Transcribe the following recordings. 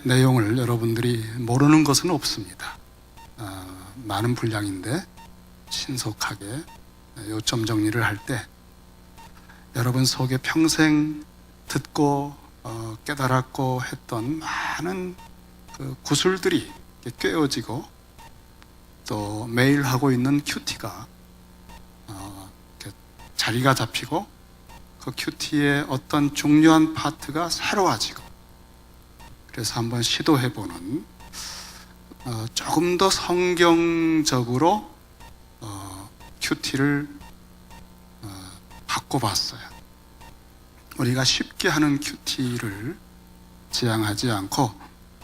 내용을 여러분들이 모르는 것은 없습니다. 많은 분량인데 신속하게 요점 정리를 할 때 여러분 속에 평생 듣고 깨달았고 했던 많은 그 구슬들이 꿰어지고 또 매일 하고 있는 큐티가 자리가 잡히고 그 큐티의 어떤 중요한 파트가 새로워지고, 그래서 한번 시도해보는 조금 더 성경적으로 큐티를 바꿔봤어요. 우리가 쉽게 하는 큐티를 지향하지 않고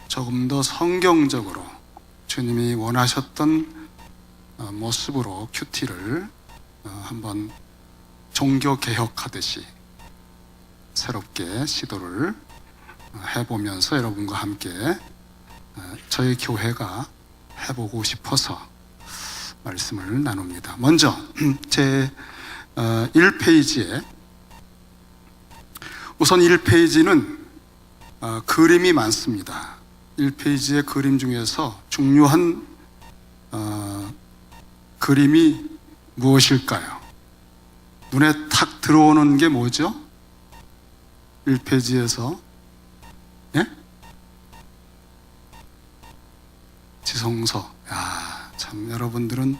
조금 더 성경적으로 주님이 원하셨던 모습으로 큐티를 한번 종교 개혁하듯이 새롭게 시도를 해보면서 여러분과 함께 저희 교회가 해보고 싶어서 말씀을 나눕니다. 먼저 제 1페이지에 우선 1페이지는 그림이 많습니다. 1페이지의 그림 중에서 중요한 그림이 무엇일까요? 눈에 탁 들어오는 게 뭐죠? 1페이지에서 예? 지성소. 참 여러분들은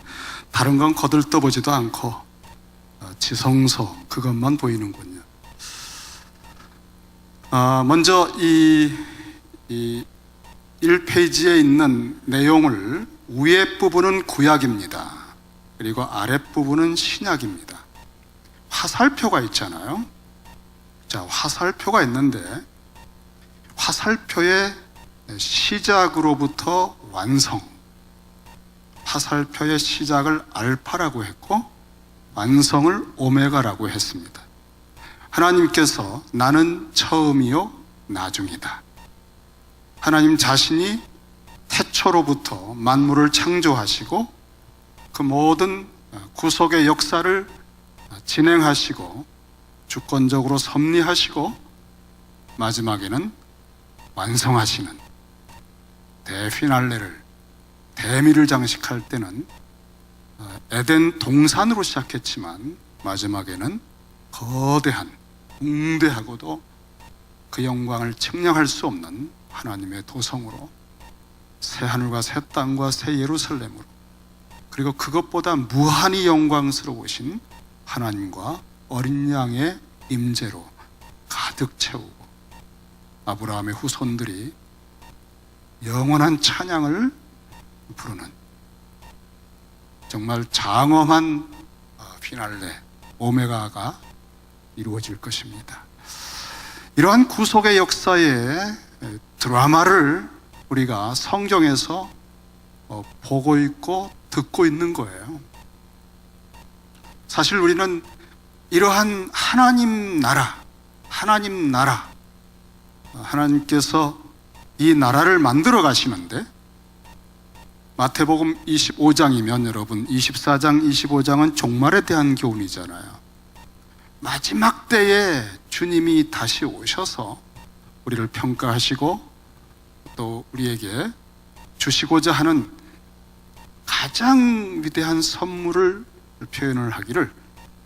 다른 건 거들떠보지도 않고 지성소 그것만 보이는군요. 먼저 이 1페이지에 있는 내용을 위에 부분은 구약입니다. 그리고 아랫 부분은 신약입니다. 화살표가 있잖아요. 자, 화살표가 있는데 화살표의 시작으로부터 완성, 화살표의 시작을 알파라고 했고 완성을 오메가라고 했습니다. 하나님께서 나는 처음이요 나중이다. 하나님 자신이 태초로부터 만물을 창조하시고 그 모든 구속의 역사를 진행하시고 주권적으로 섭리하시고 마지막에는 완성하시는 대피날레를, 대미를 장식할 때는 에덴 동산으로 시작했지만 마지막에는 거대한 웅대하고도 그 영광을 측량할 수 없는 하나님의 도성으로 새 하늘과 새 땅과 새 예루살렘으로, 그리고 그것보다 무한히 영광스러우신 하나님과 어린 양의 임재로 가득 채우고 아브라함의 후손들이 영원한 찬양을 부르는 정말 장엄한 피날레 오메가가 이루어질 것입니다. 이러한 구속의 역사의 드라마를 우리가 성경에서 보고 있고 듣고 있는 거예요. 사실 우리는 이러한 하나님 나라, 하나님께서 이 나라를 만들어 가시는데, 마태복음 25장이면 여러분 24장, 25장은 종말에 대한 교훈이잖아요. 마지막 때에 주님이 다시 오셔서 우리를 평가하시고 또 우리에게 주시고자 하는 가장 위대한 선물을 표현을 하기를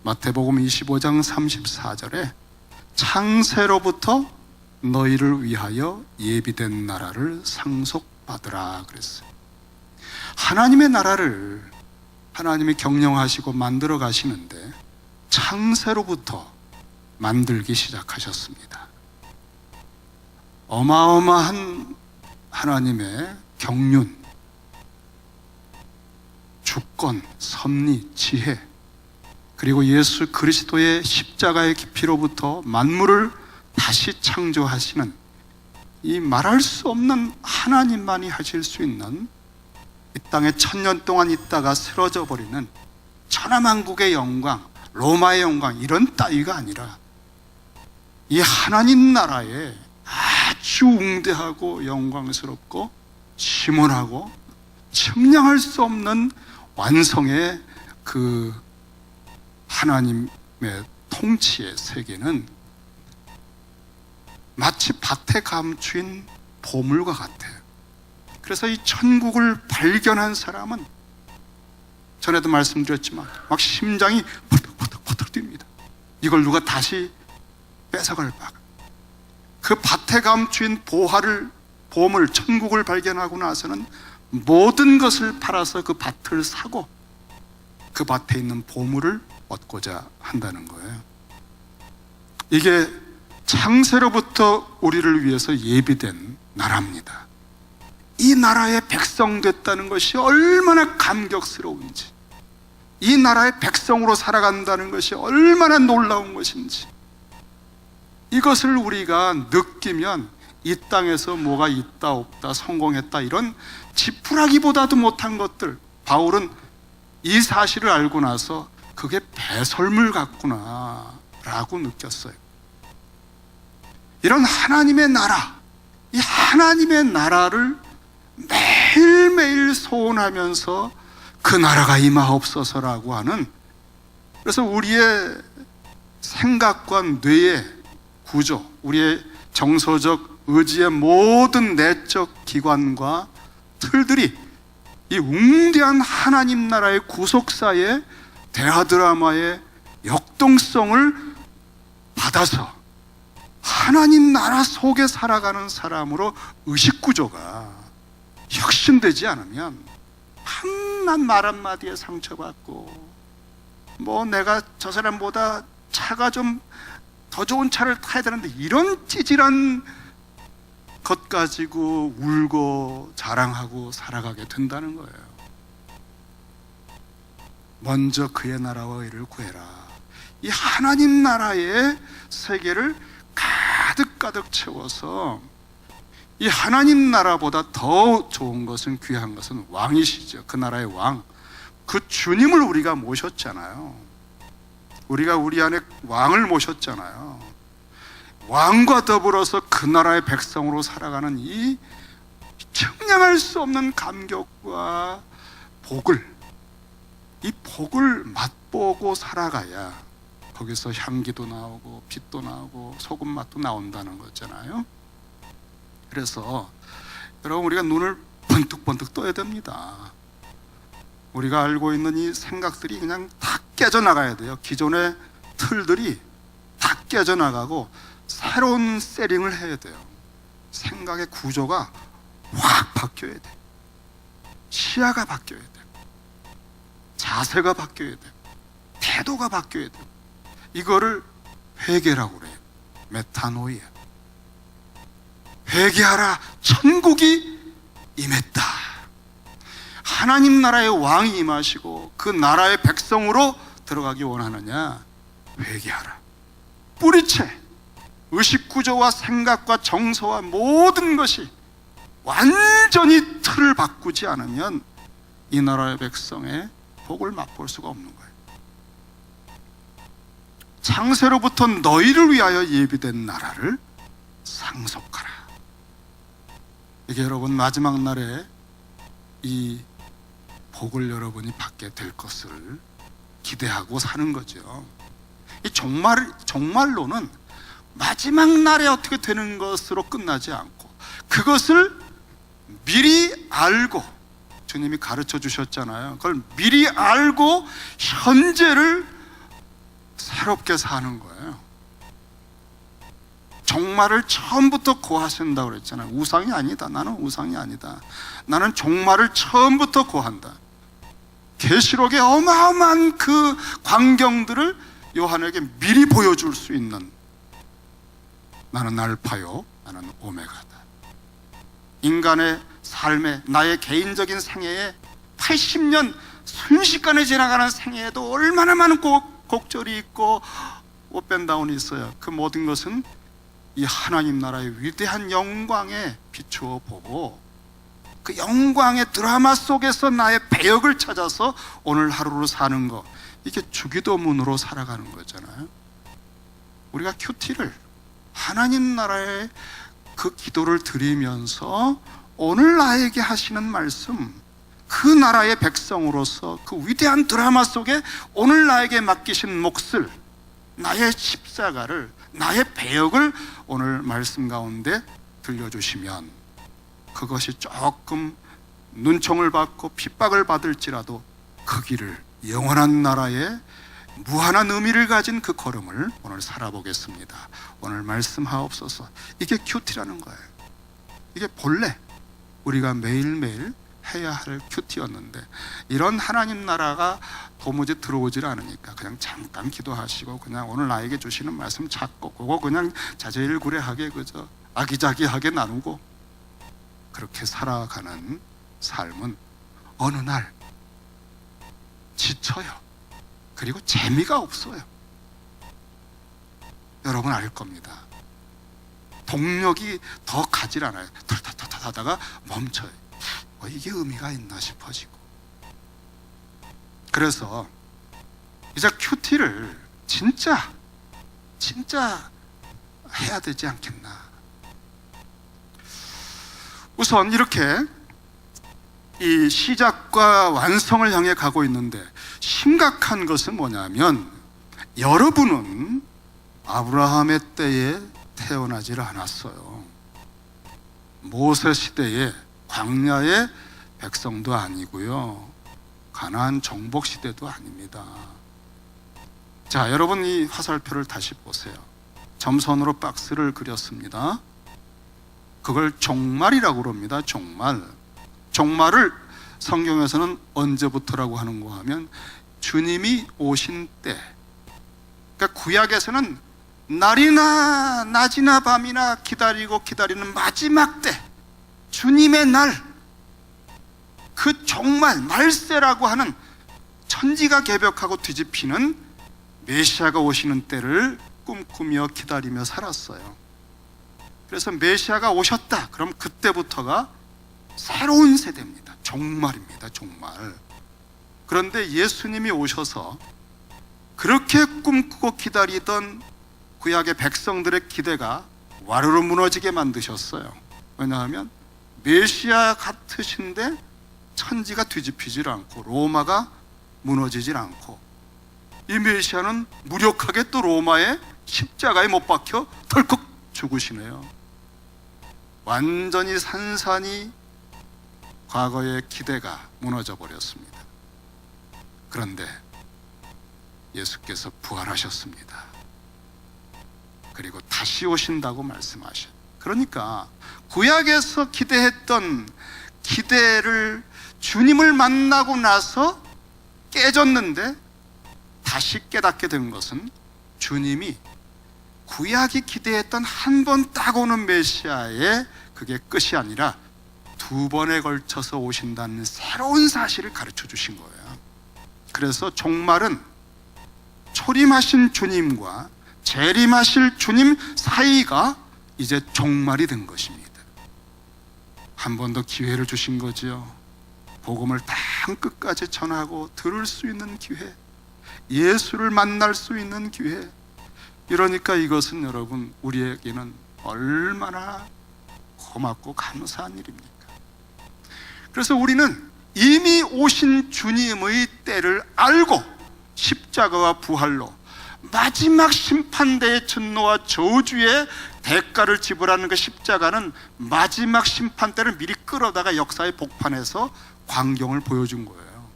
마태복음 25장 34절에 창세로부터 너희를 위하여 예비된 나라를 상속받으라 그랬어요. 하나님의 나라를 하나님이 경영하시고 만들어 가시는데 창세로부터 만들기 시작하셨습니다. 어마어마한 하나님의 경륜, 주권, 섭리, 지혜, 그리고 예수 그리스도의 십자가의 깊이로부터 만물을 다시 창조하시는 이 말할 수 없는 하나님만이 하실 수 있는, 이 땅에 1000년 동안 있다가 쓰러져 버리는 천하만국의 영광, 로마의 영광, 이런 따위가 아니라 이 하나님 나라에 아주 웅대하고 영광스럽고 심원하고 측량할 수 없는 완성의 그 하나님의 통치의 세계는 마치 밭에 감추인 보물과 같아요. 그래서 이 천국을 발견한 사람은 전에도 말씀드렸지만 막 심장이 퍼덕퍼덕 뜁니다. 이걸 누가 다시 뺏어갈까. 그 밭에 감추인 보물, 천국을 발견하고 나서는 모든 것을 팔아서 그 밭을 사고 그 밭에 있는 보물을 얻고자 한다는 거예요. 이게 창세로부터 우리를 위해서 예비된 나라입니다. 이 나라의 백성 됐다는 것이 얼마나 감격스러운지, 이 나라의 백성으로 살아간다는 것이 얼마나 놀라운 것인지, 이것을 우리가 느끼면 이 땅에서 뭐가 있다 없다 성공했다 이런 지푸라기보다도 못한 것들, 바울은 이 사실을 알고 나서 그게 배설물 같구나 라고 느꼈어요. 이런 하나님의 나라, 이 하나님의 나라를 매일매일 소원하면서 그 나라가 임하옵소서라고 하는, 그래서 우리의 생각과 뇌의 구조, 우리의 정서적 의지의 모든 내적 기관과 틀들이 이 웅대한 하나님 나라의 구속사의 대하 드라마의 역동성을 받아서 하나님 나라 속에 살아가는 사람으로 의식구조가 혁신되지 않으면 한낱 말 한마디에 상처받고, 뭐 내가 저 사람보다 차가 좀 더 좋은 차를 타야 되는데 이런 찌질한 것 가지고 울고 자랑하고 살아가게 된다는 거예요. 먼저 그의 나라와 의를 구해라. 이 하나님 나라의 세계를 가득 채워서, 이 하나님 나라보다 더 좋은 것은, 귀한 것은 왕이시죠. 그 나라의 왕, 그 주님을 우리가 모셨잖아요. 우리가 우리 안에 왕을 모셨잖아요. 왕과 더불어서 그 나라의 백성으로 살아가는 이 청량할 수 없는 감격과 복을, 이 복을 맛보고 살아가야 거기서 향기도 나오고 빛도 나오고 소금 맛도 나온다는 거잖아요. 그래서 여러분, 우리가 눈을 번뜩번뜩 떠야 됩니다. 우리가 알고 있는 이 생각들이 그냥 다 깨져나가야 돼요. 기존의 틀들이 다 깨져나가고 새로운 세링을 해야 돼요. 생각의 구조가 확 바뀌어야 돼. 시야가 바뀌어야 돼. 자세가 바뀌어야 돼. 태도가 바뀌어야 돼. 이거를 회개라고 그래요. 메타노이아. 회개하라, 천국이 임했다. 하나님 나라의 왕이 임하시고 그 나라의 백성으로 들어가기 원하느냐? 회개하라. 뿌리채 의식구조와 생각과 정서와 모든 것이 완전히 틀을 바꾸지 않으면 이 나라의 백성의 복을 맛볼 수가 없는 거예요. 창세로부터 너희를 위하여 예비된 나라를 상속하라. 이게 여러분, 마지막 날에 이 복을 여러분이 받게 될 것을 기대하고 사는 거죠. 이 종말로는 마지막 날에 어떻게 되는 것으로 끝나지 않고, 그것을 미리 알고, 주님이 가르쳐 주셨잖아요. 그걸 미리 알고 현재를 새롭게 사는 거예요. 종말을 처음부터 고하신다고 그랬잖아요. 우상이 아니다. 나는 우상이 아니다. 나는 종말을 처음부터 고한다. 계시록의 어마어마한 그 광경들을 요한에게 미리 보여줄 수 있는, 나는 알파요, 나는 오메가다. 인간의 삶에, 나의 개인적인 생애에 80년 순식간에 지나가는 생애에도 얼마나 많은 곡절이 있고 업앤다운이 있어요. 그 모든 것은 이 하나님 나라의 위대한 영광에 비추어 보고, 그 영광의 드라마 속에서 나의 배역을 찾아서 오늘 하루를 사는 것, 이게 주기도문으로 살아가는 거잖아요. 우리가 큐티를, 하나님 나라의 그 기도를 드리면서 오늘 나에게 하시는 말씀, 그 나라의 백성으로서 그 위대한 드라마 속에 오늘 나에게 맡기신 몫을, 나의 십자가를, 나의 배역을 오늘 말씀 가운데 들려주시면 그것이 조금 눈총을 받고 핍박을 받을지라도 그 길을 영원한 나라에 무한한 의미를 가진 그 걸음을 오늘 살아보겠습니다. 오늘 말씀하옵소서. 이게 큐티라는 거예요. 이게 본래 우리가 매일매일 해야 할 큐티였는데, 이런 하나님 나라가 도무지 들어오질 않으니까 그냥 잠깐 기도하시고 그냥 오늘 나에게 주시는 말씀 찾고 그거 그냥 자제일구레하게 그저 아기자기하게 나누고 그렇게 살아가는 삶은 어느 날 지쳐요. 그리고 재미가 없어요. 여러분 알 겁니다. 동력이 더 가질 않아요. 털털털털 하다가 멈춰요. 이게 의미가 있나 싶어지고. 그래서 이제 큐티를 진짜 해야 되지 않겠나. 우선 이렇게 이 시작과 완성을 향해 가고 있는데, 심각한 것은 뭐냐면 여러분은 아브라함의 때에 태어나질 않았어요. 모세 시대에 광야의 백성도 아니고요, 가나안 정복 시대도 아닙니다. 자, 여러분 이 화살표를 다시 보세요. 점선으로 박스를 그렸습니다. 그걸 종말이라고 그럽니다. 종말을 성경에서는 언제부터라고 하는가 하면 주님이 오신 때. 그러니까 구약에서는 날이나 낮이나 밤이나 기다리는 마지막 때, 주님의 날, 그 종말, 말세라고 하는 천지가 개벽하고 뒤집히는 메시아가 오시는 때를 꿈꾸며 기다리며 살았어요. 그래서 메시아가 오셨다, 그럼 그때부터가 새로운 세대입니다. 종말입니다. 종말. 그런데 예수님이 오셔서 그렇게 꿈꾸고 기다리던 구약의 백성들의 기대가 와르르 무너지게 만드셨어요. 왜냐하면 메시아 같으신데 천지가 뒤집히질 않고 로마가 무너지질 않고, 이 메시아는 무력하게 또 로마의 십자가에 못 박혀 덜컥 죽으시네요. 완전히 산산이 과거의 기대가 무너져 버렸습니다. 그런데 예수께서 부활하셨습니다. 그리고 다시 오신다고 말씀하셔요. 그러니까 구약에서 기대했던 기대를 주님을 만나고 나서 깨졌는데 다시 깨닫게 된 것은, 주님이 구약이 기대했던 한 번 딱 오는 메시아의 그게 끝이 아니라 두 번에 걸쳐서 오신다는 새로운 사실을 가르쳐 주신 거예요. 그래서 종말은 초림하신 주님과 재림하실 주님 사이가 이제 종말이 된 것입니다. 한 번 더 기회를 주신 거죠. 복음을 땅 끝까지 전하고 들을 수 있는 기회, 예수를 만날 수 있는 기회. 이러니까 이것은 여러분 우리에게는 얼마나 고맙고 감사한 일입니까? 그래서 우리는 이미 오신 주님의 때를 알고 십자가와 부활로 마지막 심판대의 진노와 저주의 대가를 지불하는 그 십자가는 마지막 심판대를 미리 끌어다가 역사의 복판에서 광경을 보여준 거예요.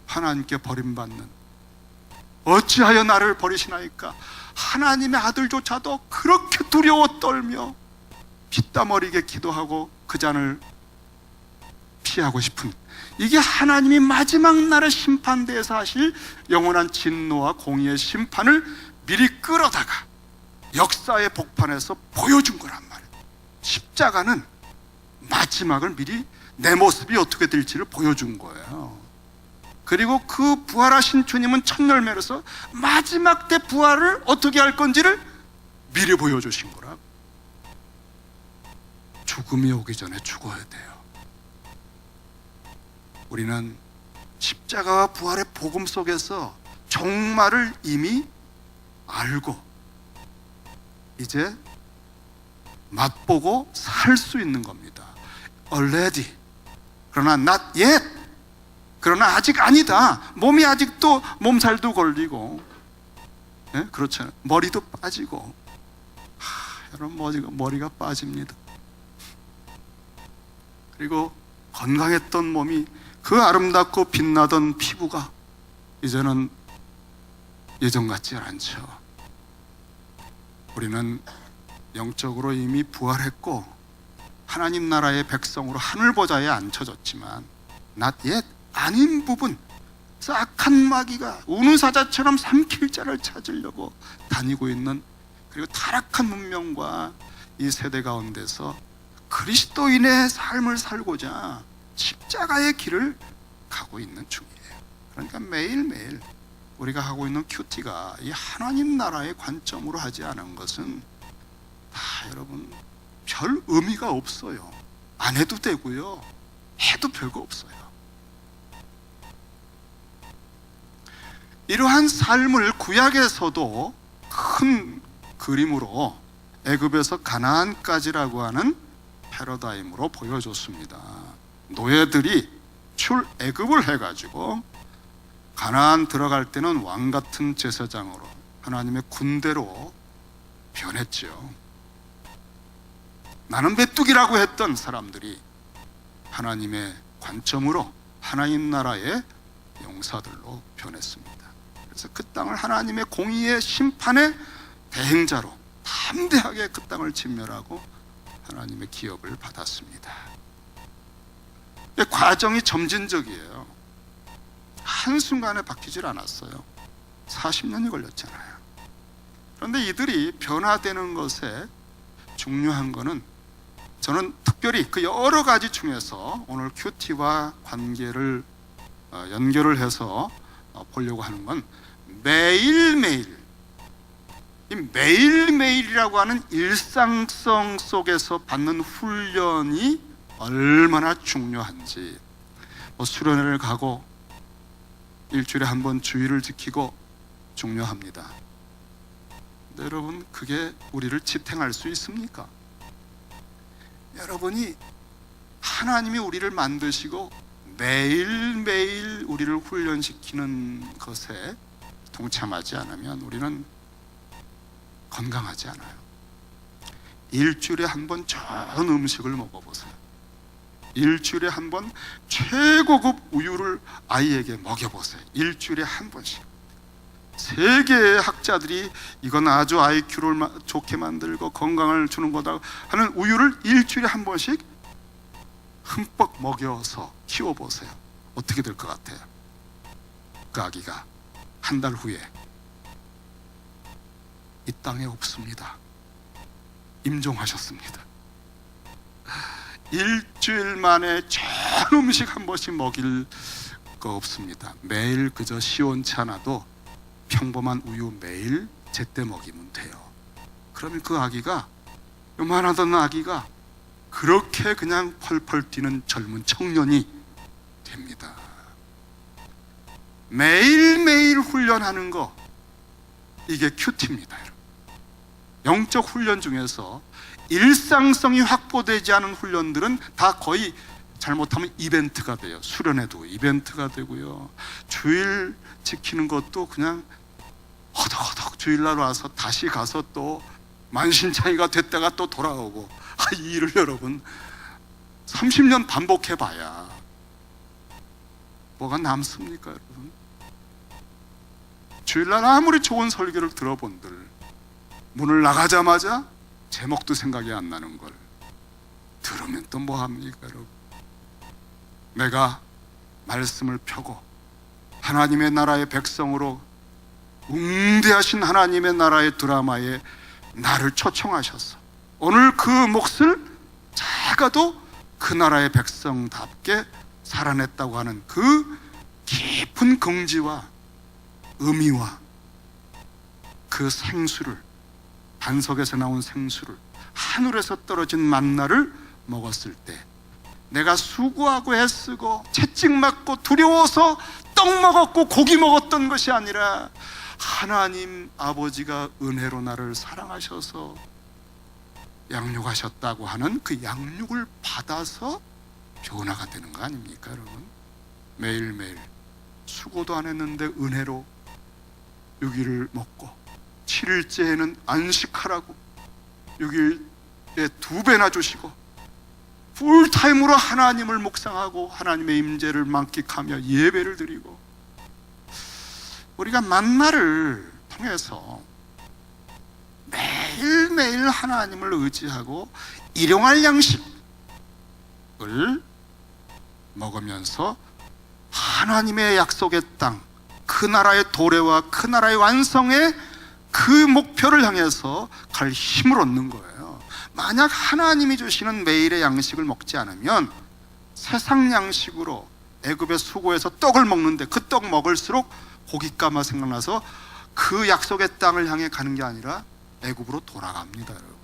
하나님께 버림받는, 어찌하여 나를 버리시나이까, 하나님의 아들조차도 그렇게 두려워 떨며 피땀 흘리게 기도하고 그 잔을 피하고 싶은, 이게 하나님이 마지막 날의 심판대에서 하실 영원한 진노와 공의의 심판을 미리 끌어다가 역사의 복판에서 보여준 거란 말이에요. 십자가는 마지막을 미리 내 모습이 어떻게 될지를 보여준 거예요. 그리고 그 부활하신 주님은 첫 열매로서 마지막 때 부활을 어떻게 할 건지를 미리 보여주신 거라. 죽음이 오기 전에 죽어야 돼요. 우리는 십자가와 부활의 복음 속에서 종말을 이미 알고 이제 맛보고 살 수 있는 겁니다. Already. 그러나 not yet. 그러나 아직 아니다. 몸이 아직도 몸살도 걸리고, 예? 그렇잖아요. 머리도 빠지고. 여러분 머리가 빠집니다. 그리고 건강했던 몸이, 그 아름답고 빛나던 피부가 이제는 예전 같지 않죠. 우리는 영적으로 이미 부활했고 하나님 나라의 백성으로 하늘 보좌에 앉혀졌지만 낫 옛 아닌 부분, 싹한 마귀가 우는 사자처럼 삼킬 자를 찾으려고 다니고 있는, 그리고 타락한 문명과 이 세대 가운데서 그리스도인의 삶을 살고자 십자가의 길을 가고 있는 중이에요. 그러니까 매일매일 우리가 하고 있는 큐티가 이 하나님 나라의 관점으로 하지 않은 것은 다 여러분 별 의미가 없어요. 안 해도 되고요, 해도 별거 없어요. 이러한 삶을 구약에서도 큰 그림으로 애굽에서 가나안까지라고 하는 패러다임으로 보여줬습니다. 노예들이 출애굽을 해가지고 가나안 들어갈 때는 왕 같은 제사장으로 하나님의 군대로 변했죠. 나는 메뚜기라고 했던 사람들이 하나님의 관점으로 하나님 나라의 용사들로 변했습니다. 그래서 그 땅을 하나님의 공의의 심판의 대행자로 담대하게 그 땅을 진멸하고 하나님의 기업을 받았습니다. 과정이 점진적이에요. 한순간에 바뀌질 않았어요. 40년이 걸렸잖아요. 그런데 이들이 변화되는 것에 중요한 것은, 저는 특별히 그 여러 가지 중에서 오늘 큐티와 관계를 연결을 해서 보려고 하는 건 매일매일, 이 매일매일이라고 하는 일상성 속에서 받는 훈련이 얼마나 중요한지. 수련회를 가고 일주일에 한 번 주일을 지키고 중요합니다. 근데 여러분, 그게 우리를 지탱할 수 있습니까? 여러분이 하나님이 우리를 만드시고 매일매일 우리를 훈련시키는 것에 동참하지 않으면 우리는 건강하지 않아요. 일주일에 한 번 좋은 음식을 먹어보세요. 일주일에 한 번 최고급 우유를 아이에게 먹여보세요. 일주일에 한 번씩. 세계의 학자들이 이건 아주 IQ를 좋게 만들고 건강을 주는 거다 하는 우유를 일주일에 한 번씩 흠뻑 먹여서 키워보세요. 어떻게 될 것 같아요? 그 아기가 한 달 후에 이 땅에 없습니다. 임종하셨습니다. 일주일 만에 좋은 음식 한 번씩 먹일 거 없습니다. 매일 그저 시원치 않아도 평범한 우유 매일 제때 먹이면 돼요. 그러면 그 아기가, 요만하던 아기가 그렇게 그냥 펄펄 뛰는 젊은 청년이 됩니다. 매일매일 훈련하는 거, 이게 큐티입니다. 영적 훈련 중에서 일상성이 확보되지 않은 훈련들은 다 거의 잘못하면 이벤트가 돼요. 수련회도 이벤트가 되고요, 주일 지키는 것도 그냥 허덕허덕 주일날 와서 다시 가서 또 만신창이가 됐다가 또 돌아오고, 이 일을 여러분 30년 반복해봐야 뭐가 남습니까? 여러분, 주일날 아무리 좋은 설교를 들어본들 문을 나가자마자 제목도 생각이 안 나는 걸 들으면 또 뭐합니까? 여러분, 내가 말씀을 펴고 하나님의 나라의 백성으로 웅대하신 하나님의 나라의 드라마에 나를 초청하셔서 오늘 그 몫을 작아도 그 나라의 백성답게 살아냈다고 하는 그 깊은 긍지와 의미와 그 생수를, 반석에서 나온 생수를, 하늘에서 떨어진 만나를 먹었을 때 내가 수고하고 애쓰고 채찍 맞고 두려워서 떡 먹었고 고기 먹었던 것이 아니라 하나님 아버지가 은혜로 나를 사랑하셔서 양육하셨다고 하는 그 양육을 받아서 변화가 되는 거 아닙니까? 여러분, 매일매일 수고도 안 했는데 은혜로 6일을 먹고 7일째에는 안식하라고 6일에 2배나 주시고 풀타임으로 하나님을 묵상하고 하나님의 임재를 만끽하며 예배를 드리고, 우리가 만나를 통해서 매일매일 하나님을 의지하고 일용할 양식을 먹으면서 하나님의 약속의 땅, 그 나라의 도래와 그 나라의 완성의 그 목표를 향해서 갈 힘을 얻는 거예요. 만약 하나님이 주시는 매일의 양식을 먹지 않으면 세상 양식으로 애굽의 수고에서 떡을 먹는데 그 떡 먹을수록 고깃가마 생각나서 그 약속의 땅을 향해 가는 게 아니라 애굽으로 돌아갑니다. 여러분,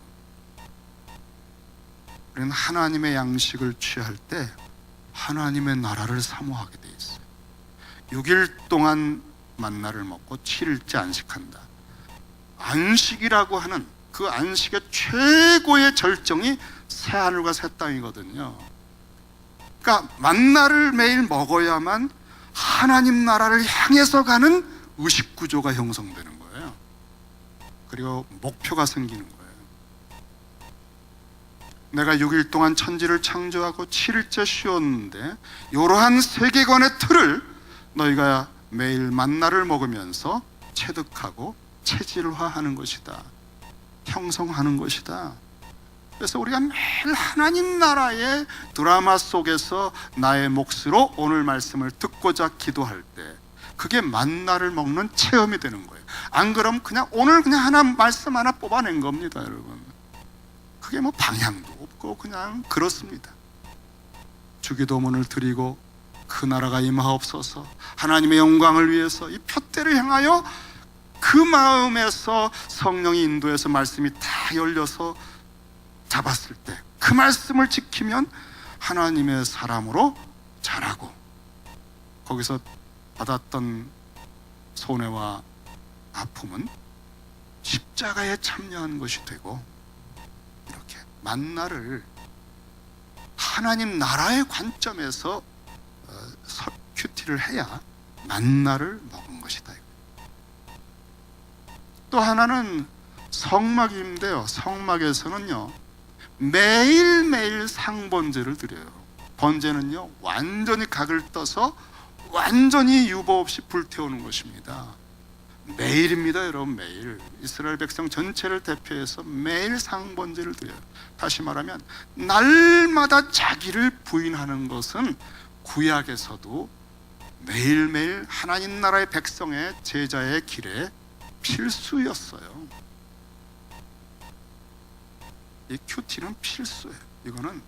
우리는 하나님의 양식을 취할 때 하나님의 나라를 사모하게 돼 있어요. 6일 동안 만나를 먹고 7일째 안식한다. 안식이라고 하는 그 안식의 최고의 절정이 새하늘과 새 땅이거든요. 그러니까 만나를 매일 먹어야만 하나님 나라를 향해서 가는 의식구조가 형성되는 거예요. 그리고 목표가 생기는 거예요. 내가 6일 동안 천지를 창조하고 7일째 쉬었는데 이러한 세계관의 틀을 너희가 매일 만나를 먹으면서 체득하고 체질화하는 것이다, 형성하는 것이다. 그래서 우리가 매일 하나님 나라의 드라마 속에서 나의 몫으로 오늘 말씀을 듣고자 기도할 때 그게 만나를 먹는 체험이 되는 거예요. 안 그러면 그냥 오늘 그냥 하나 말씀 하나 뽑아낸 겁니다. 여러분, 그게 뭐 방향도 없고 그냥 그렇습니다. 주기도문을 드리고 그 나라가 임하옵소서, 하나님의 영광을 위해서 이 표대를 향하여 그 마음에서 성령이 인도해서 말씀이 다 열려서 잡았을 때 그 말씀을 지키면 하나님의 사람으로 자라고, 거기서 받았던 손해와 아픔은 십자가에 참여한 것이 되고, 이렇게 만나를 하나님 나라의 관점에서 큐티를 해야 만나를 먹은 것이다. 또 하나는 성막인데요, 성막에서는요 매일매일 상번제를 드려요. 번제는요 완전히 각을 떠서 완전히 유보 없이 불태우는 것입니다. 매일입니다. 여러분, 매일 이스라엘 백성 전체를 대표해서 매일 상번제를 드려요. 다시 말하면 날마다 자기를 부인하는 것은 구약에서도 매일매일 하나님 나라의 백성의 제자의 길에 필수였어요. 이 큐티는 필수예요. 이거는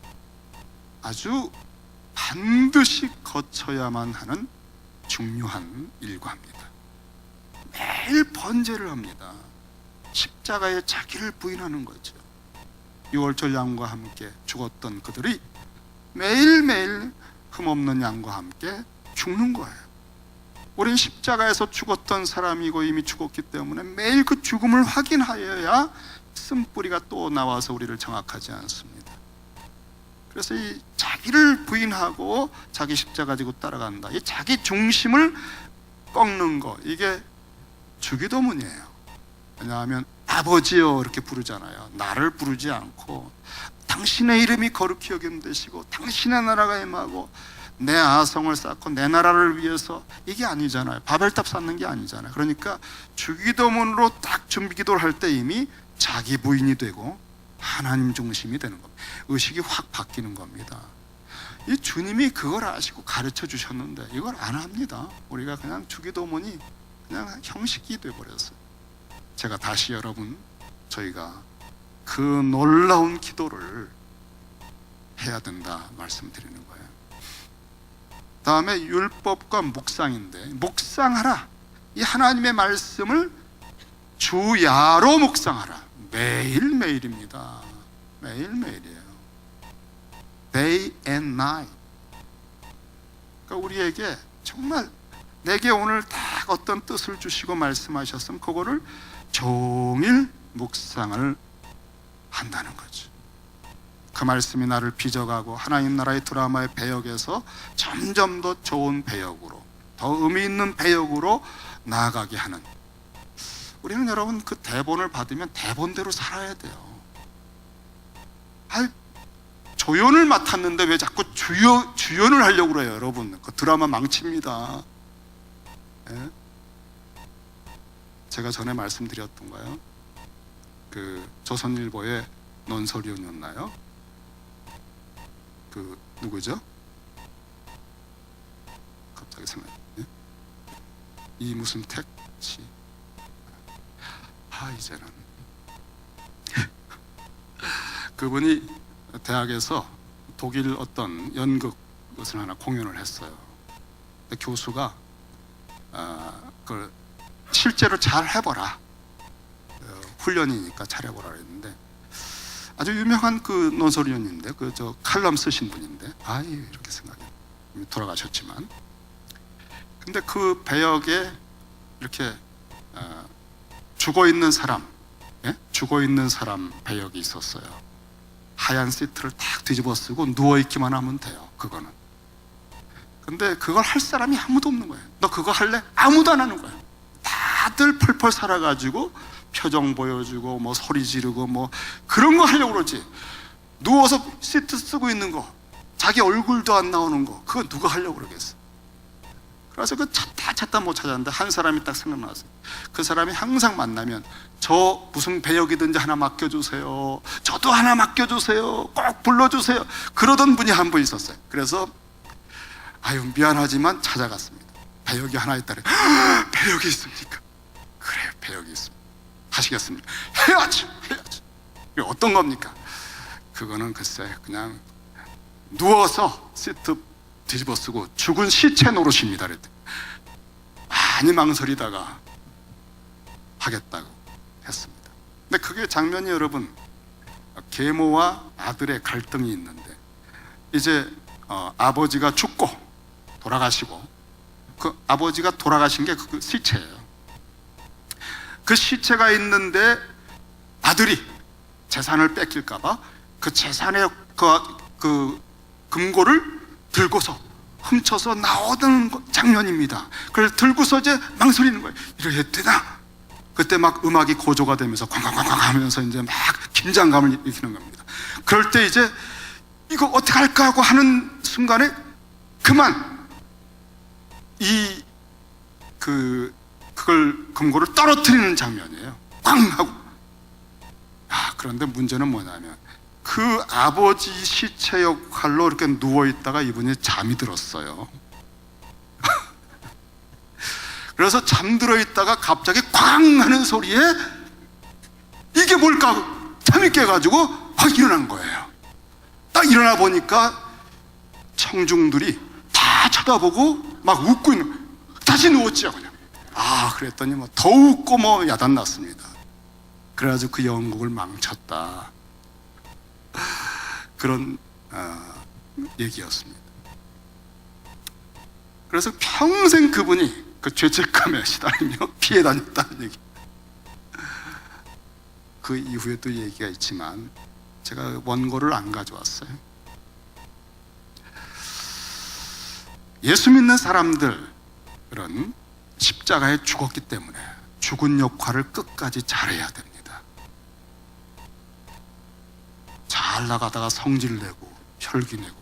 아주 반드시 거쳐야만 하는 중요한 일과입니다. 매일 번제를 합니다. 십자가에 자기를 부인하는 거죠. 유월절 양과 함께 죽었던 그들이 매일매일 흠없는 양과 함께 죽는 거예요. 우린 십자가에서 죽었던 사람이고 이미 죽었기 때문에 매일 그 죽음을 확인하여야 쓴뿌리가 또 나와서 우리를 정확하지 않습니다. 그래서 이 자기를 부인하고 자기 십자가 지고 따라간다, 이 자기 중심을 꺾는 거, 이게 주기도문이에요. 왜냐하면 아버지여 이렇게 부르잖아요. 나를 부르지 않고 당신의 이름이 거룩히 여김되시고 당신의 나라가 임하고 내 아성을 쌓고 내 나라를 위해서, 이게 아니잖아요. 바벨탑 쌓는 게 아니잖아요. 그러니까 주기도문으로 딱 준비기도를 할 때 이미 자기 부인이 되고 하나님 중심이 되는 겁니다. 의식이 확 바뀌는 겁니다. 이 주님이 그걸 아시고 가르쳐 주셨는데 이걸 안 합니다. 우리가 그냥 주기도문이 그냥 형식이 되어버렸어요. 제가 다시 여러분, 저희가 그 놀라운 기도를 해야 된다 말씀드리는 거예요. 다음에 율법과 묵상인데, 묵상하라, 이 하나님의 말씀을 주야로 묵상하라. 매일매일입니다. 매일매일이에요. Day and night. 그러니까 우리에게 정말 내게 오늘 딱 어떤 뜻을 주시고 말씀하셨으면 그거를 종일 묵상을 한다는 거죠. 그 말씀이 나를 빚어가고 하나님 나라의 드라마의 배역에서 점점 더 좋은 배역으로, 더 의미 있는 배역으로 나아가게 하는, 우리는 여러분 그 대본을 받으면 대본대로 살아야 돼요. 조연을 맡았는데 왜 자꾸 주연을 하려고 그래요, 여러분? 그 드라마 망칩니다. 예? 제가 전에 말씀드렸던가요? 그 조선일보의 논설위원이었나요? 그 누구죠? 갑자기 생각이. 예? 이 무슨 택시. 이제는 그분이 대학에서 독일 어떤 연극 것을 하나 공연을 했어요. 근데 교수가 그걸 실제로 잘 해보라, 훈련이니까 잘 해보라 그랬는데, 아주 유명한 그 논설위원인데, 그 저 칼럼 쓰신 분인데, 이렇게 생각해. 돌아가셨지만, 근데 그 배역에 이렇게 죽어 있는 사람, 예? 죽어 있는 사람 배역이 있었어요. 하얀 시트를 딱 뒤집어 쓰고 누워 있기만 하면 돼요. 그거는. 근데 그걸 할 사람이 아무도 없는 거예요. 너 그거 할래? 아무도 안 하는 거예요. 다들 펄펄 살아가지고 표정 보여주고 뭐 소리 지르고 뭐 그런 거 하려고 그러지. 누워서 시트 쓰고 있는 거, 자기 얼굴도 안 나오는 거, 그거 누가 하려고 그러겠어. 그래서 그 찾다 못 찾았는데 한 사람이 딱 생각났어요. 그 사람이 항상 만나면 저 무슨 배역이든지 하나 맡겨주세요, 저도 하나 맡겨주세요, 꼭 불러주세요, 그러던 분이 한 분 있었어요. 그래서 미안하지만 찾아갔습니다. 배역이 하나 있다래. 배역이 있습니까? 그래요, 배역이 있습니다. 하시겠습니까? 해야지. 어떤 겁니까? 그거는 글쎄 그냥 누워서 시트 뒤집어 쓰고 죽은 시체 노릇입니다 그랬더니 많이 망설이다가 하겠다고 했습니다. 근데 그게 장면이, 여러분, 계모와 아들의 갈등이 있는데, 이제 아버지가 죽고 돌아가시고, 그 아버지가 돌아가신 게 그 시체예요. 그 시체가 있는데 아들이 재산을 뺏길까봐 그 재산의 그 금고를 들고서 훔쳐서 나오던 장면입니다. 그걸 들고서 이제 망설이는 거예요. 이래야 되나? 그때 막 음악이 고조가 되면서 쾅쾅쾅쾅 하면서 이제 막 긴장감을 일으키는 겁니다. 그럴 때 이제 이거 어떻게 할까 하고 하는 순간에 그만 그걸 금고를 떨어뜨리는 장면이에요. 꽝 하고. 그런데 문제는 뭐냐면 그 아버지 시체 역할로 이렇게 누워있다가 이분이 잠이 들었어요. 그래서 잠들어 있다가 갑자기 꽝 하는 소리에 이게 뭘까 하고 잠이 깨가지고 확 일어난 거예요. 딱 일어나 보니까 청중들이 다 쳐다보고 막 웃고 있는 거예요. 다시 누웠죠 그냥. 그랬더니 뭐 더 웃고 뭐 야단났습니다. 그래가지고 그 연극을 망쳤다, 그런 얘기였습니다. 그래서 평생 그분이 그 죄책감에 시달리며 피해 다녔다는 얘기. 그 이후에 또 얘기가 있지만 제가 원고를 안 가져왔어요. 예수 믿는 사람들은 십자가에 죽었기 때문에 죽은 역할을 끝까지 잘해야 됩니다. 잘 나가다가 성질 내고 혈기 내고,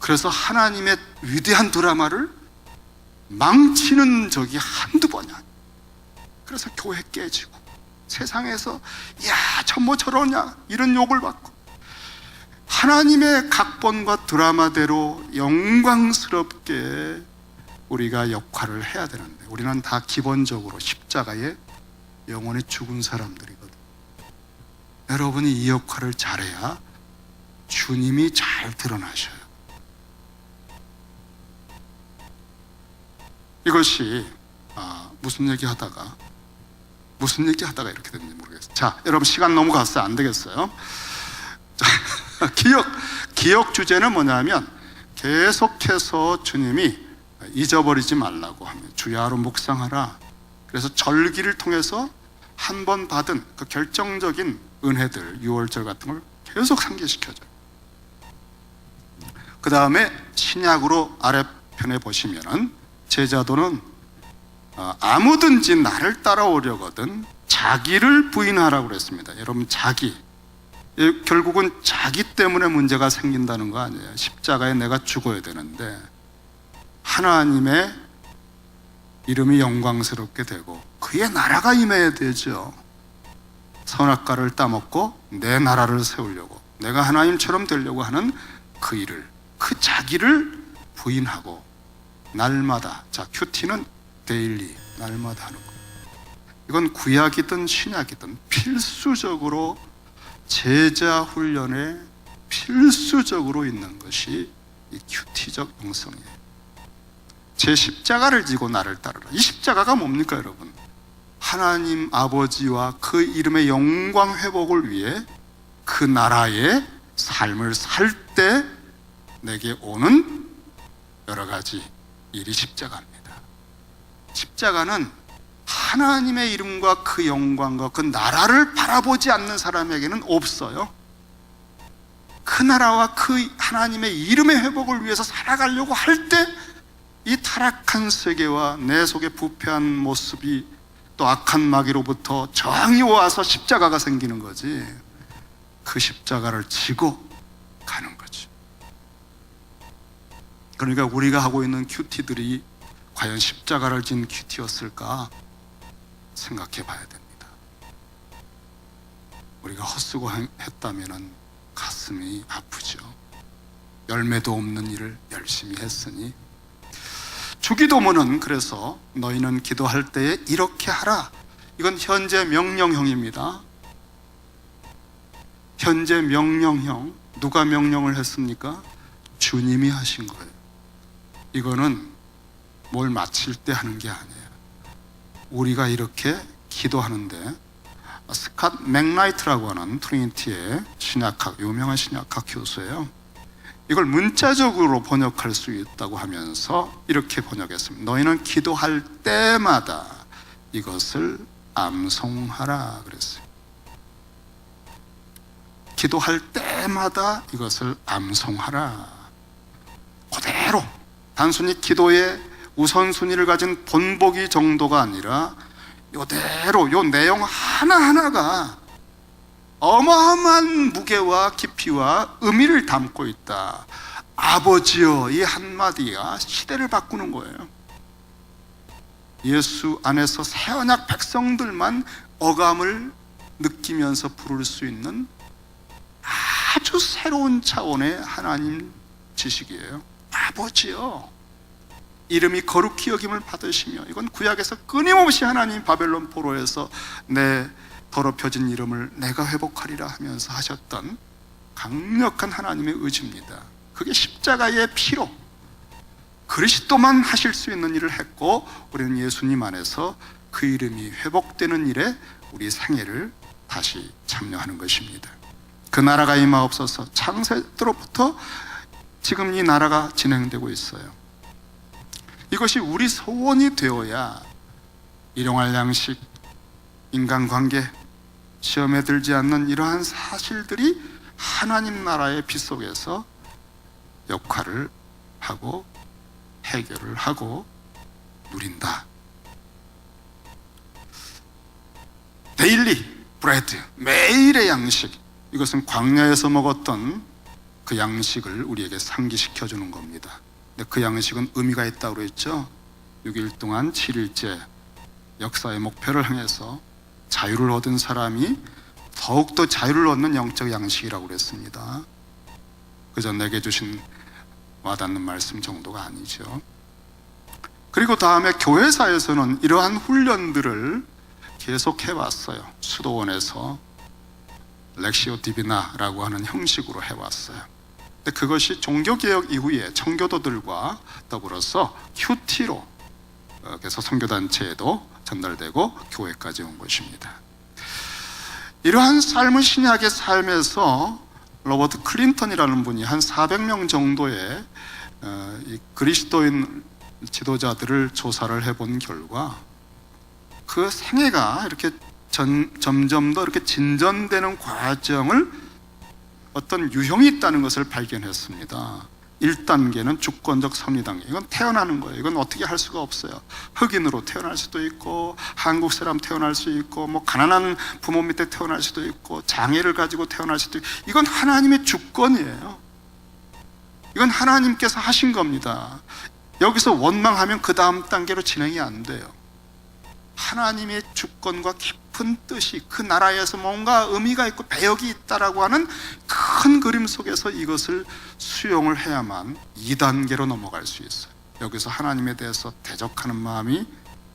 그래서 하나님의 위대한 드라마를 망치는 적이 한두 번이 아니에요. 그래서 교회 깨지고 세상에서 저 저러냐 이런 욕을 받고, 하나님의 각본과 드라마대로 영광스럽게 우리가 역할을 해야 되는데, 우리는 다 기본적으로 십자가에 영원히 죽은 사람들이거든요. 여러분이 이 역할을 잘해야 주님이 잘 드러나셔요. 이것이 무슨 얘기 하다가 이렇게 됐는지 모르겠어요. 자, 여러분 시간 너무 갔어요. 안 되겠어요. 자, 기억 주제는 뭐냐면, 계속해서 주님이 잊어버리지 말라고 하면 주야로 묵상하라. 그래서 절기를 통해서 한 번 받은 그 결정적인 은혜들, 6월절 같은 걸 계속 상기시켜줘요. 그 다음에 신약으로 아래편에 보시면은, 제자도는 아무든지 나를 따라오려거든 자기를 부인하라고 그랬습니다. 여러분, 자기, 결국은 자기 때문에 문제가 생긴다는 거 아니에요. 십자가에 내가 죽어야 되는데 하나님의 이름이 영광스럽게 되고 그의 나라가 임해야 되죠. 선악과를 따먹고 내 나라를 세우려고, 내가 하나님처럼 되려고 하는 그 일을, 그 자기를 부인하고 날마다, 자 큐티는 데일리, 날마다 하는 거예요. 이건 구약이든 신약이든 필수적으로 제자 훈련에 필수적으로 있는 것이 이 큐티적 영성이에요. 제 십자가를 지고 나를 따르라. 이 십자가가 뭡니까 여러분? 하나님 아버지와 그 이름의 영광 회복을 위해 그 나라의 삶을 살 때 내게 오는 여러 가지 일이 십자가입니다. 십자가는 하나님의 이름과 그 영광과 그 나라를 바라보지 않는 사람에게는 없어요. 그 나라와 그 하나님의 이름의 회복을 위해서 살아가려고 할 때 이 타락한 세계와 내 속에 부패한 모습이 또 악한 마귀로부터 저항이 와서 십자가가 생기는 거지, 그 십자가를 지고 가는 거지. 그러니까 우리가 하고 있는 큐티들이 과연 십자가를 진 큐티였을까 생각해 봐야 됩니다. 우리가 헛수고 했다면 가슴이 아프죠. 열매도 없는 일을 열심히 했으니. 주기도문은 그래서 너희는 기도할 때에 이렇게 하라. 이건 현재 명령형입니다. 현재 명령형. 누가 명령을 했습니까? 주님이 하신 거예요. 이거는 뭘 마칠 때 하는 게 아니에요. 우리가 이렇게 기도하는데, 스캇 맥라이트라고 하는 트리니티의 신약학, 유명한 신약학 교수예요. 이걸 문자적으로 번역할 수 있다고 하면서 이렇게 번역했습니다. 너희는 기도할 때마다 이것을 암송하라 그랬어요. 기도할 때마다 이것을 암송하라. 그대로 단순히 기도의 우선순위를 가진 본보기 정도가 아니라 이대로 이 내용 하나하나가 어마어마한 무게와 깊이와 의미를 담고 있다. 아버지여, 이 한마디가 시대를 바꾸는 거예요. 예수 안에서 새언약 백성들만 어감을 느끼면서 부를 수 있는 아주 새로운 차원의 하나님 지식이에요. 아버지여, 이름이 거룩히 여김을 받으시며, 이건 구약에서 끊임없이 하나님 바벨론 포로에서 내 더럽혀진 이름을 내가 회복하리라 하면서 하셨던 강력한 하나님의 의지입니다. 그게 십자가의 피로 그리스도만 하실 수 있는 일을 했고, 우리는 예수님 안에서 그 이름이 회복되는 일에 우리 생애를 다시 참여하는 것입니다. 그 나라가 임하옵소서. 창세 때로부터 지금 이 나라가 진행되고 있어요. 이것이 우리 소원이 되어야 일용할 양식, 인간관계, 시험에 들지 않는 이러한 사실들이 하나님 나라의 빗속에서 역할을 하고 해결을 하고 누린다. 데일리 브레드, 매일의 양식, 이것은 광야에서 먹었던 그 양식을 우리에게 상기시켜 주는 겁니다. 근데 그 양식은 의미가 있다고 그랬죠. 6일 동안 7일째 역사의 목표를 향해서 자유를 얻은 사람이 더욱더 자유를 얻는 영적 양식이라고 그랬습니다. 그저 내게 주신 와닿는 말씀 정도가 아니죠. 그리고 다음에 교회사에서는 이러한 훈련들을 계속 해왔어요. 수도원에서 렉시오 디비나라고 하는 형식으로 해왔어요. 근데 그것이 종교개혁 이후에 청교도들과 더불어서 큐티로 그래서 선교단체에도 전달되고 교회까지 온 것입니다. 이러한 삶은 신약의 삶에서 로버트 클린턴이라는 분이 한 400명 정도의 이 그리스도인 지도자들을 조사를 해본 결과 그 생애가 이렇게 점점 더 이렇게 진전되는 과정을 어떤 유형이 있다는 것을 발견했습니다. 1단계는 주권적 섭리 단계. 이건 태어나는 거예요. 이건 어떻게 할 수가 없어요. 흑인으로 태어날 수도 있고, 한국 사람 태어날 수 있고, 뭐 가난한 부모 밑에 태어날 수도 있고, 장애를 가지고 태어날 수도 있고, 이건 하나님의 주권이에요. 이건 하나님께서 하신 겁니다. 여기서 원망하면 그 다음 단계로 진행이 안 돼요. 하나님의 주권과 깊은 뜻이, 그 나라에서 뭔가 의미가 있고 배역이 있다라고 하는 큰 그림 속에서 이것을 수용을 해야만 2단계로 넘어갈 수 있어요. 여기서 하나님에 대해서 대적하는 마음이,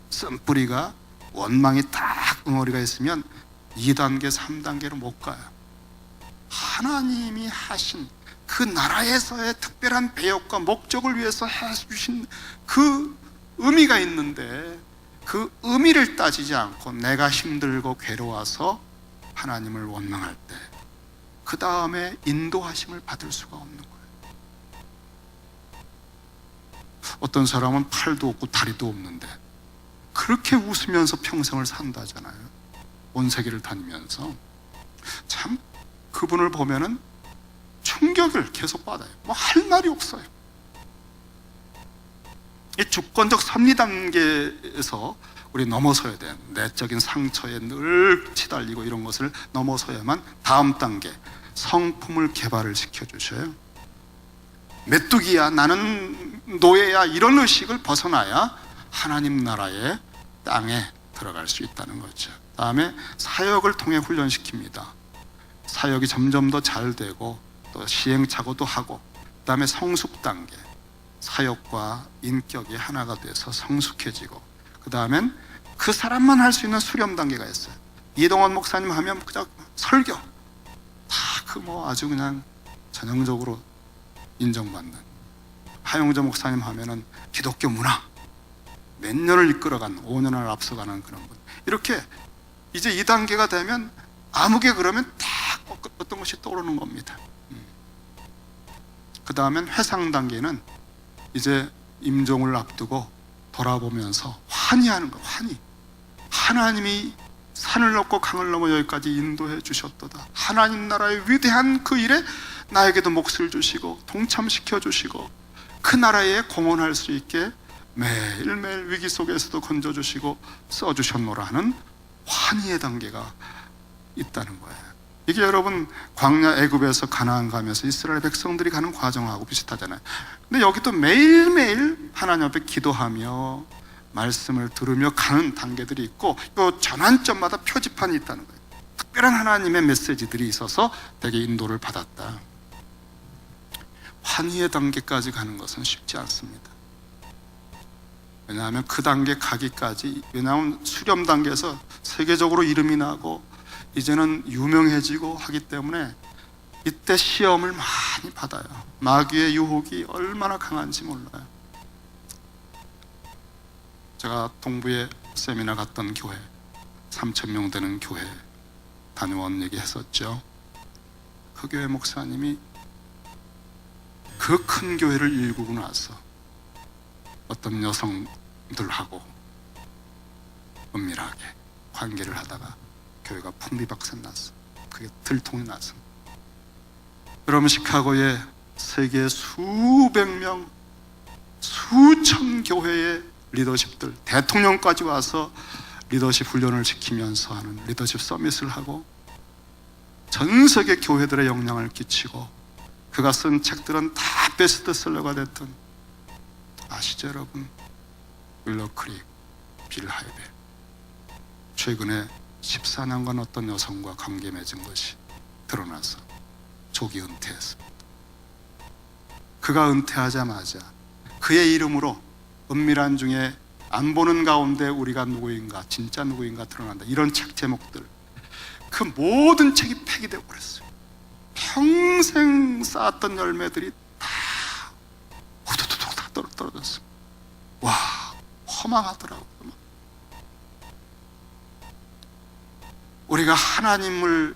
쓴뿌리가, 원망이 딱 응어리가 있으면 2단계, 3단계로 못 가요. 하나님이 하신 그 나라에서의 특별한 배역과 목적을 위해서 해주신 그 의미가 있는데, 그 의미를 따지지 않고 내가 힘들고 괴로워서 하나님을 원망할 때, 그 다음에 인도하심을 받을 수가 없는 거예요. 어떤 사람은 팔도 없고 다리도 없는데 그렇게 웃으면서 평생을 산다잖아요. 온 세계를 다니면서. 참 그분을 보면은 충격을 계속 받아요. 뭐 할 말이 없어요. 이 주권적 섭리 단계에서 우리 넘어서야 돼요. 내적인 상처에 늘 치달리고 이런 것을 넘어서야만 다음 단계, 성품을 개발을 시켜주셔요. 메뚜기야, 나는 노예야, 이런 의식을 벗어나야 하나님 나라의 땅에 들어갈 수 있다는 거죠. 다음에 사역을 통해 훈련시킵니다. 사역이 점점 더 잘 되고 또 시행착오도 하고, 그 다음에 성숙 단계, 사역과 인격이 하나가 돼서 성숙해지고, 그 다음엔 그 사람만 할 수 있는 수렴 단계가 있어요. 이동원 목사님 하면 그냥 설교 다 그 뭐 아주 그냥 전형적으로 인정받는, 하용조 목사님 하면은 기독교 문화 몇 년을 이끌어간, 5년을 앞서가는 그런 분. 이렇게 이제 2단계가 되면 아무개 그러면 딱 어떤 것이 떠오르는 겁니다. 그 다음엔 회상 단계는 이제 임종을 앞두고 돌아보면서 환희하는 거. 환희. 하나님이 산을 넘고 강을 넘어 여기까지 인도해 주셨도다. 하나님 나라의 위대한 그 일에 나에게도 몫을 주시고 동참시켜 주시고 그 나라에 공헌할 수 있게 매일매일 위기 속에서도 건져주시고 써주셨노라 하는 환희의 단계가 있다는 거예요. 이게 여러분 광야 애굽에서 가나안 가면서 이스라엘 백성들이 가는 과정하고 비슷하잖아요. 근데 여기도 매일매일 하나님 앞에 기도하며 말씀을 들으며 가는 단계들이 있고, 또 전환점마다 표지판이 있다는 거예요. 특별한 하나님의 메시지들이 있어서 되게 인도를 받았다. 환희의 단계까지 가는 것은 쉽지 않습니다. 왜냐하면 그 단계 가기까지, 왜냐하면 수렴 단계에서 세계적으로 이름이 나고 이제는 유명해지고 하기 때문에 이때 시험을 많이 받아요. 마귀의 유혹이 얼마나 강한지 몰라요. 제가 동부에 세미나 갔던 교회, 3,000명 되는 교회 다녀온 얘기 했었죠. 그 교회 목사님이 그 큰 교회를 일구고 나서 어떤 여성들하고 은밀하게 관계를 하다가 교회가 풍비박산 났어. 그게 들통이 났어. 여러분, 시카고에 세계 수백 명, 수천 교회의 리더십들, 대통령까지 와서 리더십 훈련을 시키면서 하는 리더십 서밋을 하고 전 세계 교회들의 영향을 끼치고, 그가 쓴 책들은 다 베스트셀러가 됐던, 아시죠 여러분? 윌러 크릭, 빌 하이벨. 최근에 14년간 어떤 여성과 관계 맺은 것이 드러나서 조기 은퇴했습니다. 그가 은퇴하자마자 그의 이름으로 은밀한 중에 안 보는 가운데 우리가 누구인가, 진짜 누구인가 드러난다, 이런 책 제목들, 그 모든 책이 폐기되어 버렸어요. 평생 쌓았던 열매들이 다 후두두둑 다 떨어졌어요. 와, 허망하더라고요. 우리가 하나님을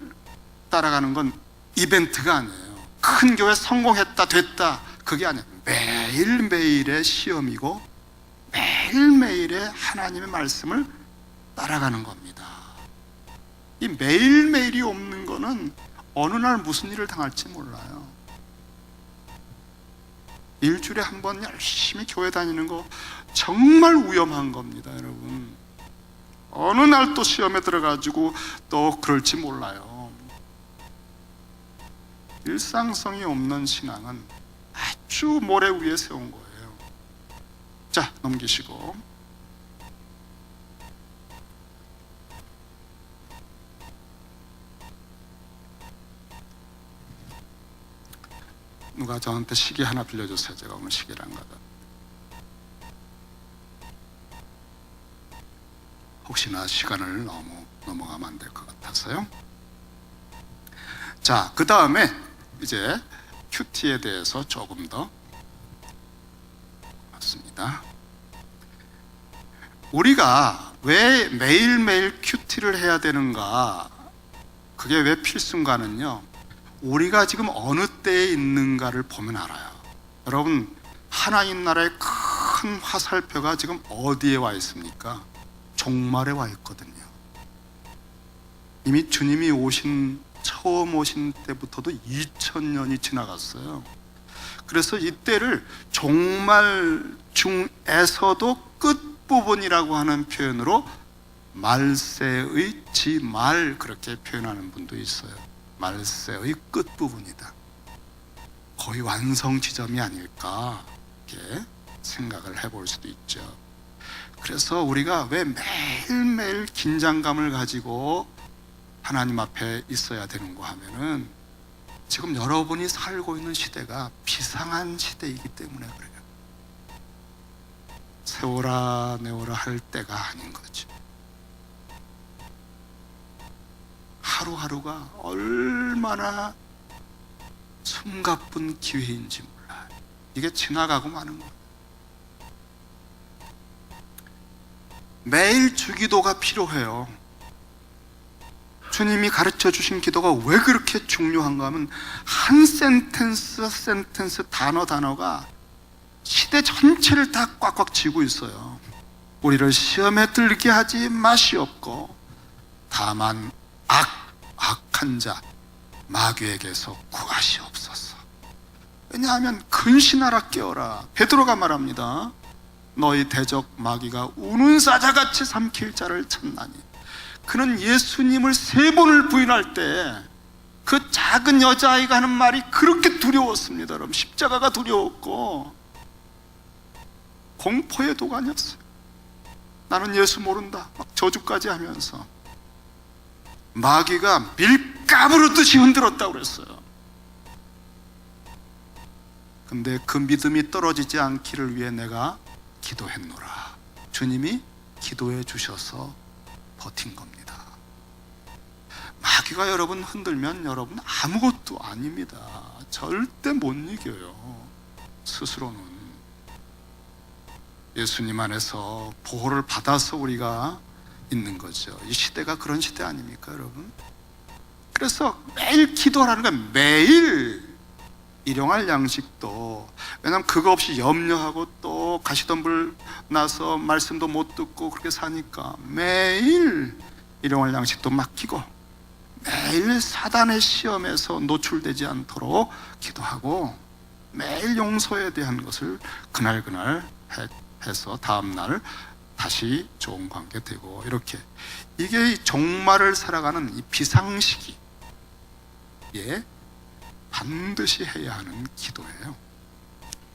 따라가는 건 이벤트가 아니에요. 큰 교회 성공했다 됐다 그게 아니에요. 매일매일의 시험이고 매일매일의 하나님의 말씀을 따라가는 겁니다. 이 매일매일이 없는 거는 어느 날 무슨 일을 당할지 몰라요. 일주일에 한 번 열심히 교회 다니는 거 정말 위험한 겁니다, 여러분. 어느 날 또 시험에 들어가지고 또 그럴지 몰라요. 일상성이 없는 신앙은 아주 모래 위에 세운 거예요. 자, 넘기시고. 누가 저한테 시계 하나 빌려줬어요. 제가 오늘 시계를 안 가다. 혹시나 시간을 너무 넘어가면 안 될 것 같아서요. 자, 그 다음에 이제 큐티에 대해서 조금 더 맞습니다. 우리가 왜 매일매일 큐티를 해야 되는가? 그게 왜 필수인가는요, 우리가 지금 어느 때에 있는가를 보면 알아요. 여러분, 하나님 나라의 큰 화살표가 지금 어디에 와 있습니까? 종말에 와 있거든요. 이미 주님이 처음 오신 때부터도 2000년이 지나갔어요. 그래서 이때를 종말 중에서도 끝부분이라고 하는 표현으로 말세의 지말, 그렇게 표현하는 분도 있어요. 말세의 끝부분이다. 거의 완성 지점이 아닐까, 이렇게 생각을 해볼 수도 있죠. 그래서 우리가 왜 매일매일 긴장감을 가지고 하나님 앞에 있어야 되는가 하면은, 지금 여러분이 살고 있는 시대가 비상한 시대이기 때문에 그래요. 세워라 내워라 할 때가 아닌 거죠. 하루하루가 얼마나 숨가쁜 기회인지 몰라요. 이게 지나가고 마는 거예요. 매일 주기도가 필요해요. 주님이 가르쳐 주신 기도가 왜 그렇게 중요한가 하면, 한 센텐스 단어가 시대 전체를 다 꽉꽉 쥐고 있어요. 우리를 시험에 들게 하지 마시옵고 다만 악한 자 마귀에게서 구하시옵소서. 왜냐하면 근신하라 깨어라. 베드로가 말합니다. 너희 대적 마귀가 우는 사자같이 삼킬 자를 찾나니. 그는 예수님을 3번을 부인할 때 그 작은 여자아이가 하는 말이 그렇게 두려웠습니다. 여러분, 십자가가 두려웠고 공포의 도가니었어요. 나는 예수 모른다 막 저주까지 하면서 마귀가 밀가부르듯이 흔들었다고 그랬어요. 근데 그 믿음이 떨어지지 않기를 위해 내가 기도했노라. 주님이 기도해 주셔서 버틴 겁니다. 마귀가 여러분 흔들면 여러분 아무것도 아닙니다. 절대 못 이겨요. 스스로는 예수님 안에서 보호를 받아서 우리가 있는 거죠. 이 시대가 그런 시대 아닙니까, 여러분? 그래서 매일 기도하라는 건 매일 일용할 양식도, 왜냐하면 그거 없이 염려하고 또 가시덤불 나서 말씀도 못 듣고 그렇게 사니까 매일 일용할 양식도 맡기고 매일 사단의 시험에서 노출되지 않도록 기도하고 매일 용서에 대한 것을 그날 해서 다음날 다시 좋은 관계 되고, 이렇게 이게 종말을 살아가는 이 비상시기에 반드시 해야 하는 기도예요.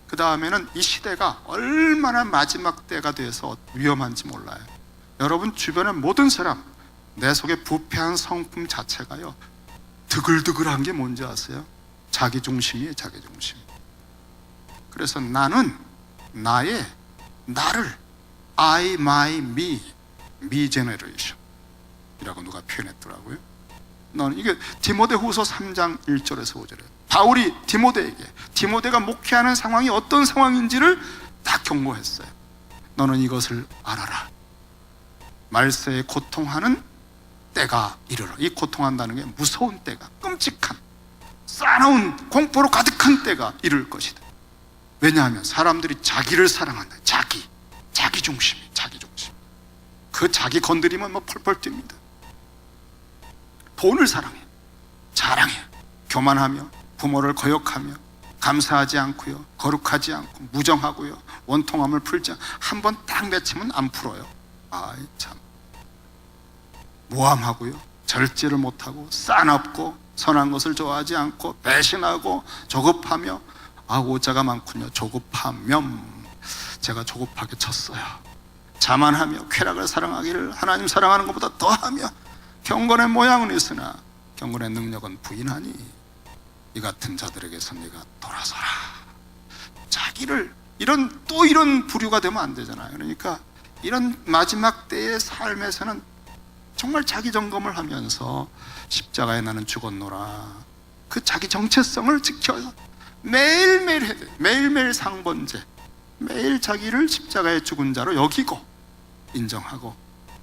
그 다음에는 이 시대가 얼마나 마지막 때가 돼서 위험한지 몰라요. 여러분 주변의 모든 사람, 내 속에 부패한 성품 자체가요 드글드글한 게 뭔지 아세요? 자기중심이에요. 자기중심. 그래서 나는 나를 I, my, me generation 이라고 누가 표현했더라고요. 너는 이게 디모데후서 3장 1절에서 5절에 바울이 디모데가 목회하는 상황이 어떤 상황인지를 다 경고했어요. 너는 이것을 알아라. 말세에 고통하는 때가 이르러. 이 고통한다는 게 무서운 때가, 끔찍한 싸나운 공포로 가득한 때가 이를 것이다. 왜냐하면 사람들이 자기를 사랑한다. 자기 중심. 그 자기 건드리면 뭐 펄펄 뜁니다. 돈을 사랑해, 자랑해, 교만하며 부모를 거역하며 감사하지 않고요, 거룩하지 않고 무정하고요, 원통함을 풀지 않고 한 번 딱 맺히면 안 풀어요. 아이 참, 모함하고요, 절제를 못하고 싸납고 선한 것을 좋아하지 않고 배신하고 조급하며, 오자가 많군요. 조급하면 제가 조급하게 쳤어요. 자만하며 쾌락을 사랑하기를 하나님 사랑하는 것보다 더하며 경건의 모양은 있으나 경건의 능력은 부인하니 이 같은 자들에게서 네가 돌아서라. 자기를 이런 부류가 되면 안 되잖아요. 그러니까 이런 마지막 때의 삶에서는 정말 자기 점검을 하면서 십자가에 나는 죽었노라, 그 자기 정체성을 지켜서 매일매일 해야 돼요. 매일매일 상번제, 매일 자기를 십자가에 죽은 자로 여기고 인정하고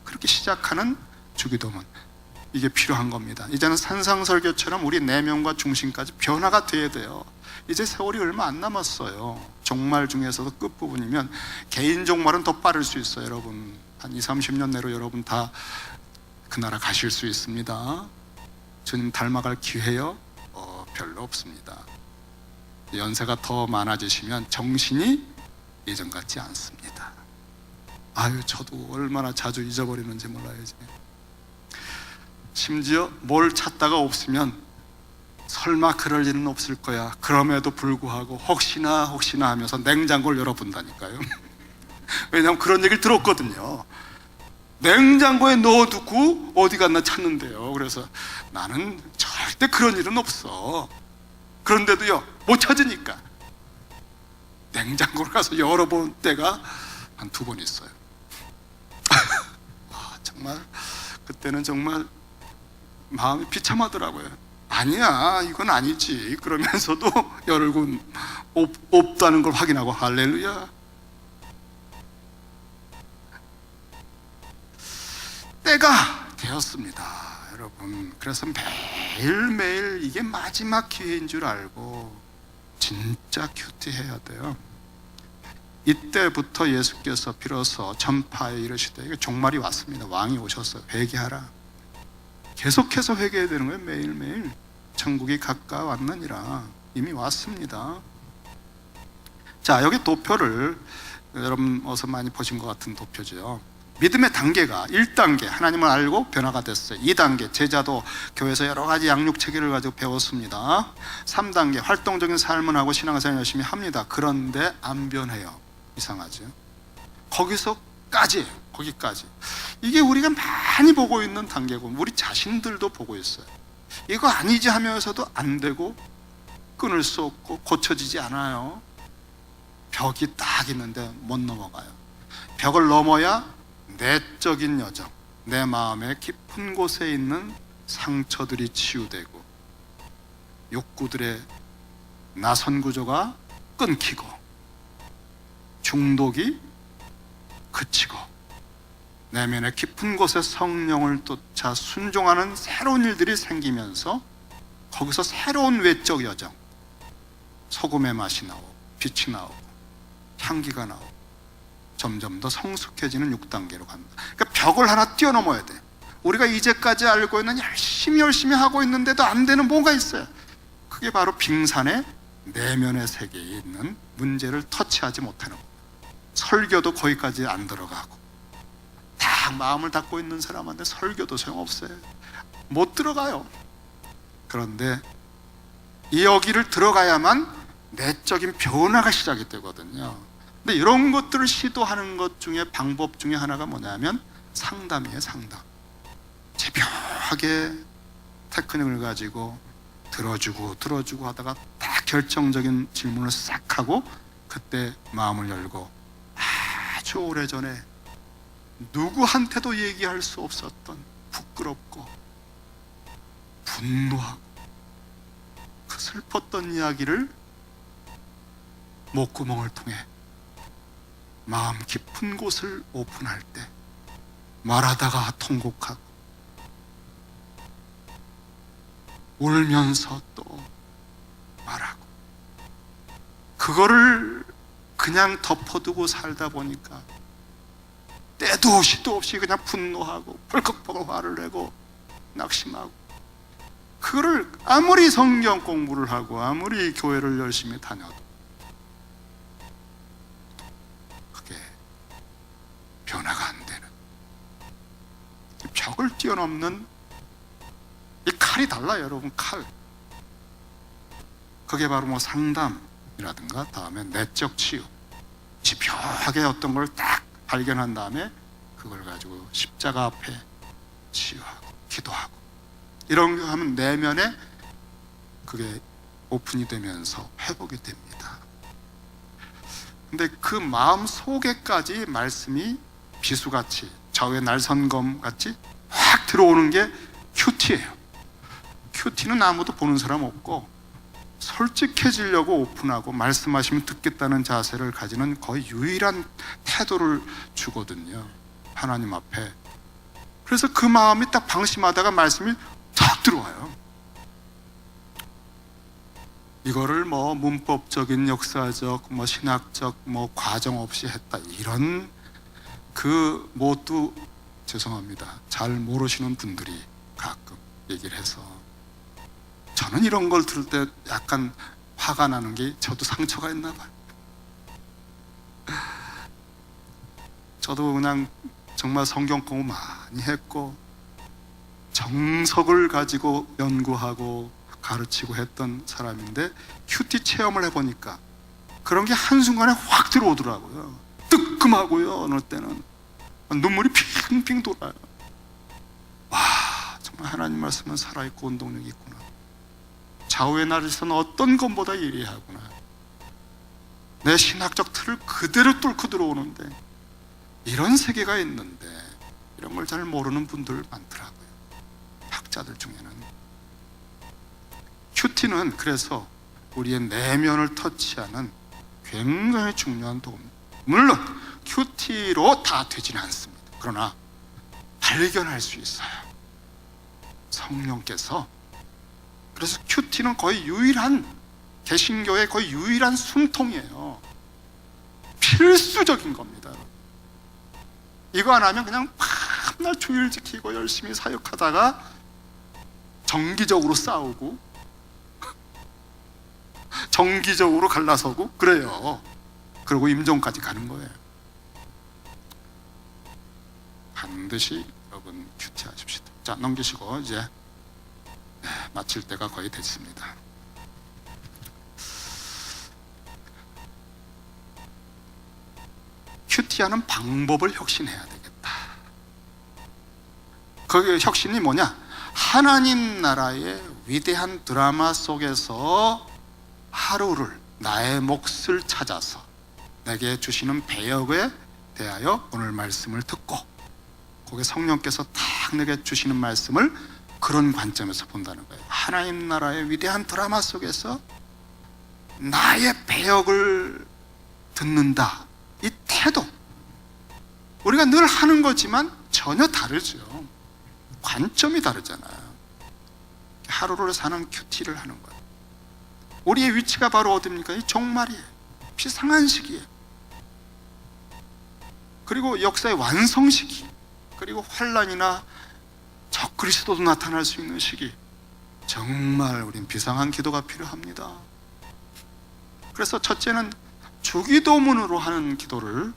그렇게 시작하는 주기도문, 이게 필요한 겁니다. 이제는 산상설교처럼 우리 내면과 중심까지 변화가 돼야 돼요. 이제 세월이 얼마 안 남았어요. 종말 중에서도 끝부분이면 개인 종말은 더 빠를 수 있어요. 여러분 한 20-30년 내로 여러분 다 그 나라 가실 수 있습니다. 주님 닮아갈 기회요? 별로 없습니다. 연세가 더 많아지시면 정신이 예전 같지 않습니다. 저도 얼마나 자주 잊어버리는지 몰라야지. 심지어 뭘 찾다가 없으면 설마 그럴 일은 없을 거야, 그럼에도 불구하고 혹시나 하면서 냉장고를 열어본다니까요. 왜냐하면 그런 얘기를 들었거든요. 냉장고에 넣어두고 어디 갔나 찾는데요. 그래서 나는 절대 그런 일은 없어. 그런데도요, 못 찾으니까 냉장고를 가서 열어본 때가 한 2번 있어요. 정말 그때는 정말 마음이 비참하더라고요. 아니야, 이건 아니지. 그러면서도 열고 없다는 걸 확인하고 할렐루야. 때가 되었습니다, 여러분. 그래서 매일매일 이게 마지막 기회인 줄 알고 진짜 큐티해야 돼요. 이때부터 예수께서 비로소 전파에 이르시되, 이게 종말이 왔습니다. 왕이 오셨어요. 회개하라. 계속해서 회개해야 되는 거예요. 매일매일. 천국이 가까웠느니라. 이미 왔습니다. 자, 여기 도표를 여러분 어서 많이 보신 것 같은 도표죠. 믿음의 단계가 1단계 하나님을 알고 변화가 됐어요. 2단계 제자도 교회에서 여러 가지 양육 체계를 가지고 배웠습니다. 3단계 활동적인 삶을 하고 신앙생활 열심히 합니다. 그런데 안 변해요. 이상하죠. 거기까지 이게 우리가 많이 보고 있는 단계고 우리 자신들도 보고 있어요. 이거 아니지 하면서도 안 되고 끊을 수 없고 고쳐지지 않아요. 벽이 딱 있는데 못 넘어가요. 벽을 넘어야 내적인 여정, 내 마음의 깊은 곳에 있는 상처들이 치유되고 욕구들의 나선 구조가 끊기고 중독이 그치고 내면의 깊은 곳에 성령을 쫓아 순종하는 새로운 일들이 생기면서 거기서 새로운 외적 여정, 소금의 맛이 나오고 빛이 나오고 향기가 나오고 점점 더 성숙해지는 6단계로 간다. 그러니까 벽을 하나 뛰어넘어야 돼. 우리가 이제까지 알고 있는 열심히 하고 있는데도 안 되는 뭐가 있어요. 그게 바로 빙산의 내면의 세계에 있는 문제를 터치하지 못하는 거예요. 설교도 거기까지 안 들어가고 딱 마음을 닫고 있는 사람한테 설교도 소용없어요. 못 들어가요. 그런데 이 여기를 들어가야만 내적인 변화가 시작이 되거든요. 근데 이런 것들을 시도하는 것 중에 방법 중에 하나가 뭐냐면 상담이에요. 상담. 집요하게 테크닉을 가지고 들어주고 하다가 딱 결정적인 질문을 싹 하고 그때 마음을 열고 아주 오래전에 누구한테도 얘기할 수 없었던 부끄럽고 분노하고 그 슬펐던 이야기를 목구멍을 통해 마음 깊은 곳을 오픈할 때 말하다가 통곡하고 울면서 또 말하고 그거를 그냥 덮어두고 살다 보니까 때도 시도 없이 그냥 분노하고 펄컥펄컥 화를 내고 낙심하고 그거를 아무리 성경 공부를 하고 아무리 교회를 열심히 다녀도 그게 변화가 안 되는, 벽을 뛰어넘는 이 칼이 달라요, 여러분. 칼. 그게 바로 뭐 상담이라든가 다음에 내적 치유, 집요하게 어떤 걸 딱 발견한 다음에 그걸 가지고 십자가 앞에 치유하고 기도하고 이런 거 하면 내면에 그게 오픈이 되면서 회복이 됩니다. 근데 그 마음 속에까지 말씀이 비수같이 좌우의 날선검 같이 확 들어오는 게 큐티예요. 큐티는 아무도 보는 사람 없고 솔직해지려고 오픈하고 말씀하시면 듣겠다는 자세를 가지는 거의 유일한 태도를 주거든요, 하나님 앞에. 그래서 그 마음이 딱 방심하다가 말씀이 탁 들어와요. 이거를 뭐 문법적인, 역사적, 뭐 신학적 뭐 과정 없이 했다, 이런 그 뭣도 죄송합니다, 잘 모르시는 분들이 가끔 얘기를 해서 저는 이런 걸 들을 때 약간 화가 나는 게, 저도 상처가 있나 봐요. 저도 그냥 정말 성경 공부 많이 했고 정석을 가지고 연구하고 가르치고 했던 사람인데 큐티 체험을 해보니까 그런 게 한순간에 확 들어오더라고요. 뜨끔하고요, 어느 때는 눈물이 핑핑 돌아요. 와, 정말 하나님 말씀은 살아있고 운동력이 있구나. 좌우의 날에서는 어떤 것보다 예리하구나. 내 신학적 틀을 그대로 뚫고 들어오는데 이런 세계가 있는데, 이런 걸 잘 모르는 분들 많더라고요, 학자들 중에는. 큐티는 그래서 우리의 내면을 터치하는 굉장히 중요한 도구입니다. 물론 큐티로 다 되지는 않습니다. 그러나 발견할 수 있어요, 성령께서. 그래서 큐티는 거의 유일한, 개신교의 거의 유일한 숨통이에요. 필수적인 겁니다. 이거 안 하면 그냥 밤날 주일 지키고 열심히 사역하다가 정기적으로 싸우고 정기적으로 갈라서고 그래요. 그리고 임종까지 가는 거예요. 반드시 여러분 큐티 하십시다. 자, 넘기시고 이제 마칠 때가 거의 됐습니다. 큐티하는 방법을 혁신해야 되겠다. 그 혁신이 뭐냐? 하나님 나라의 위대한 드라마 속에서 하루를, 나의 몫을 찾아서 내게 주시는 배역에 대하여 오늘 말씀을 듣고, 거기에 성령께서 딱 내게 주시는 말씀을 그런 관점에서 본다는 거예요. 하나님 나라의 위대한 드라마 속에서 나의 배역을 듣는다, 이 태도, 우리가 늘 하는 거지만 전혀 다르죠. 관점이 다르잖아요. 하루를 사는 큐티를 하는 거예요. 우리의 위치가 바로 어디입니까? 이 종말이에요. 비상한 시기에, 그리고 역사의 완성 시기, 그리고 환란이나 적그리스도도 나타날 수 있는 시기, 정말 우린 비상한 기도가 필요합니다. 그래서 첫째는 주기도문으로 하는 기도를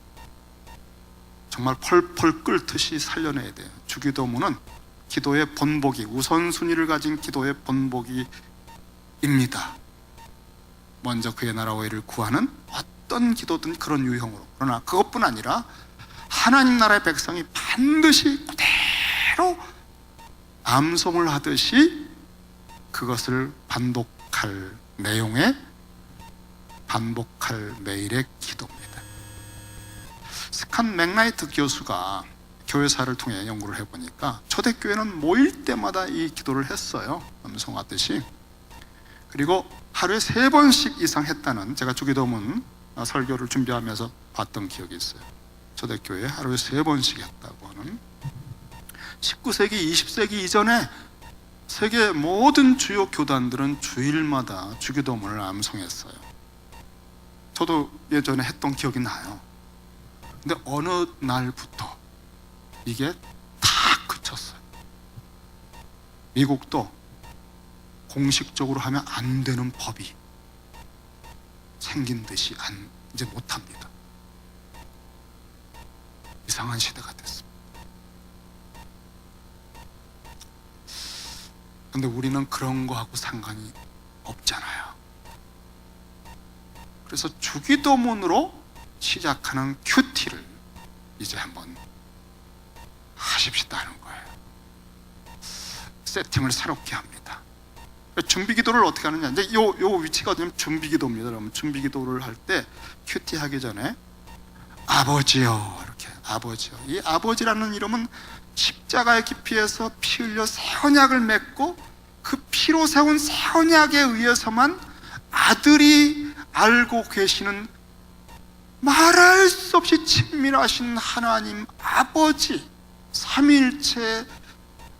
정말 펄펄 끓듯이 살려내야 돼요. 주기도문은 기도의 본보기, 우선순위를 가진 기도의 본보기입니다. 먼저 그의 나라와 의를 구하는 어떤 기도든 그런 유형으로. 그러나 그것뿐 아니라 하나님 나라의 백성이 반드시 그대로 암송을 하듯이 그것을 반복할 내용의, 반복할 매일의 기도입니다. 스칸 맥나이트 교수가 교회사를 통해 연구를 해보니까 초대교회는 모일 때마다 이 기도를 했어요, 암송하듯이. 그리고 하루에 3번씩 이상 했다는, 제가 주기도문 설교를 준비하면서 봤던 기억이 있어요. 초대교회에 하루에 3번씩 했다고 하는. 19세기, 20세기 이전에 세계 모든 주요 교단들은 주일마다 주기도문을 암송했어요. 저도 예전에 했던 기억이 나요. 근데 어느 날부터 이게 다 그쳤어요. 미국도 공식적으로 하면 안 되는 법이 생긴 듯이 이제 못합니다. 이상한 시대가 됐습니다. 근데 우리는 그런 거하고 상관이 없잖아요. 그래서 주기도문으로 시작하는 큐티를 이제 한번 하십시다 하는 거예요. 세팅을 새롭게 합니다. 준비기도를 어떻게 하느냐, 이제 요 위치가 어디냐면 준비기도입니다. 여러분, 준비기도를 할 때 큐티 하기 전에 아버지요, 이렇게 아버지요. 이 아버지라는 이름은 십자가의 깊이에서 피 흘려 새 언약을 맺고 그 피로 세운 새 언약에 의해서만 아들이 알고 계시는 말할 수 없이 친밀하신 하나님 아버지, 삼위일체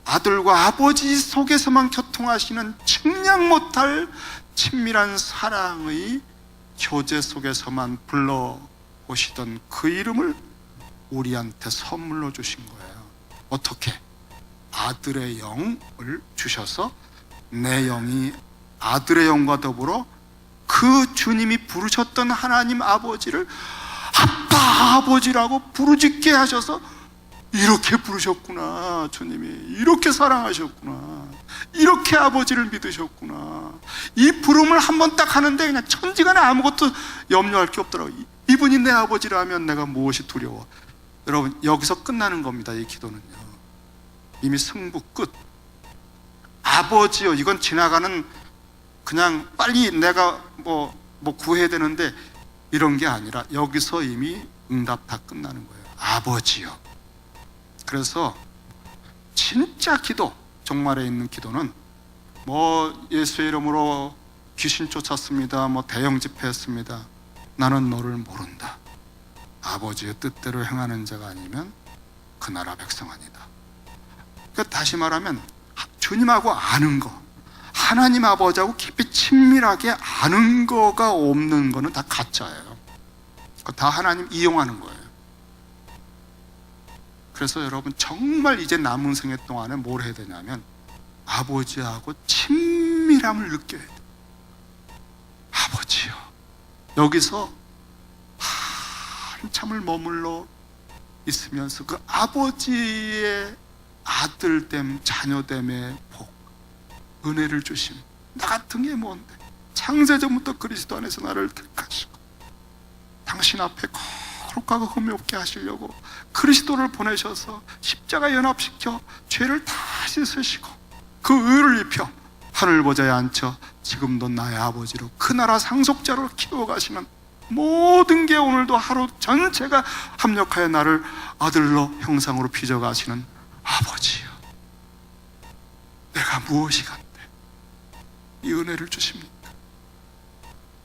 아들과 아버지 속에서만 교통하시는 측량 못할 친밀한 사랑의 교제 속에서만 불러오시던 그 이름을 우리한테 선물로 주신 거예요. 어떻게? 아들의 영을 주셔서 내 영이 아들의 영과 더불어 그 주님이 부르셨던 하나님 아버지를 아빠 아버지라고 부르짖게 하셔서 이렇게 부르셨구나. 주님이 이렇게 사랑하셨구나. 이렇게 아버지를 믿으셨구나. 이 부름을 한번 딱 하는데 그냥 천지간에 아무것도 염려할 게 없더라고요. 이분이 내 아버지라면 내가 무엇이 두려워. 여러분, 여기서 끝나는 겁니다. 이 기도는요. 이미 승부 끝. 아버지요, 이건 지나가는, 그냥 빨리 내가 뭐 구해야 되는데 이런 게 아니라 여기서 이미 응답 다 끝나는 거예요. 아버지요. 그래서 진짜 기도, 종말에 있는 기도는 뭐 예수의 이름으로 귀신 쫓았습니다, 뭐 대형 집회했습니다, 나는 너를 모른다, 아버지의 뜻대로 행하는 자가 아니면 그 나라 백성 아니다. 그러니까 다시 말하면 주님하고 아는 거, 하나님 아버지하고 깊이 친밀하게 아는 거가 없는 거는 다 가짜예요. 다 하나님 이용하는 거예요. 그래서 여러분, 정말 이제 남은 생애 동안에 뭘 해야 되냐면 아버지하고 친밀함을 느껴야 돼요. 아버지요. 여기서 한참을 머물러 있으면서 그 아버지의 아들됨, 자녀됨의 복, 은혜를 주심, 나 같은 게 뭔데, 창세전부터 그리스도 안에서 나를 택하시고 당신 앞에 거룩하고 흠이 없게 하시려고 그리스도를 보내셔서 십자가 연합시켜 죄를 다 씻으시고 그 의를 입혀 하늘 보좌에 앉혀 지금도 나의 아버지로 그 나라 상속자로 키워가시는 모든 게 오늘도 하루 전체가 합력하여 나를 아들로 형상으로 빚어가시는 아버지요. 내가 무엇이 간데 이 은혜를 주십니까?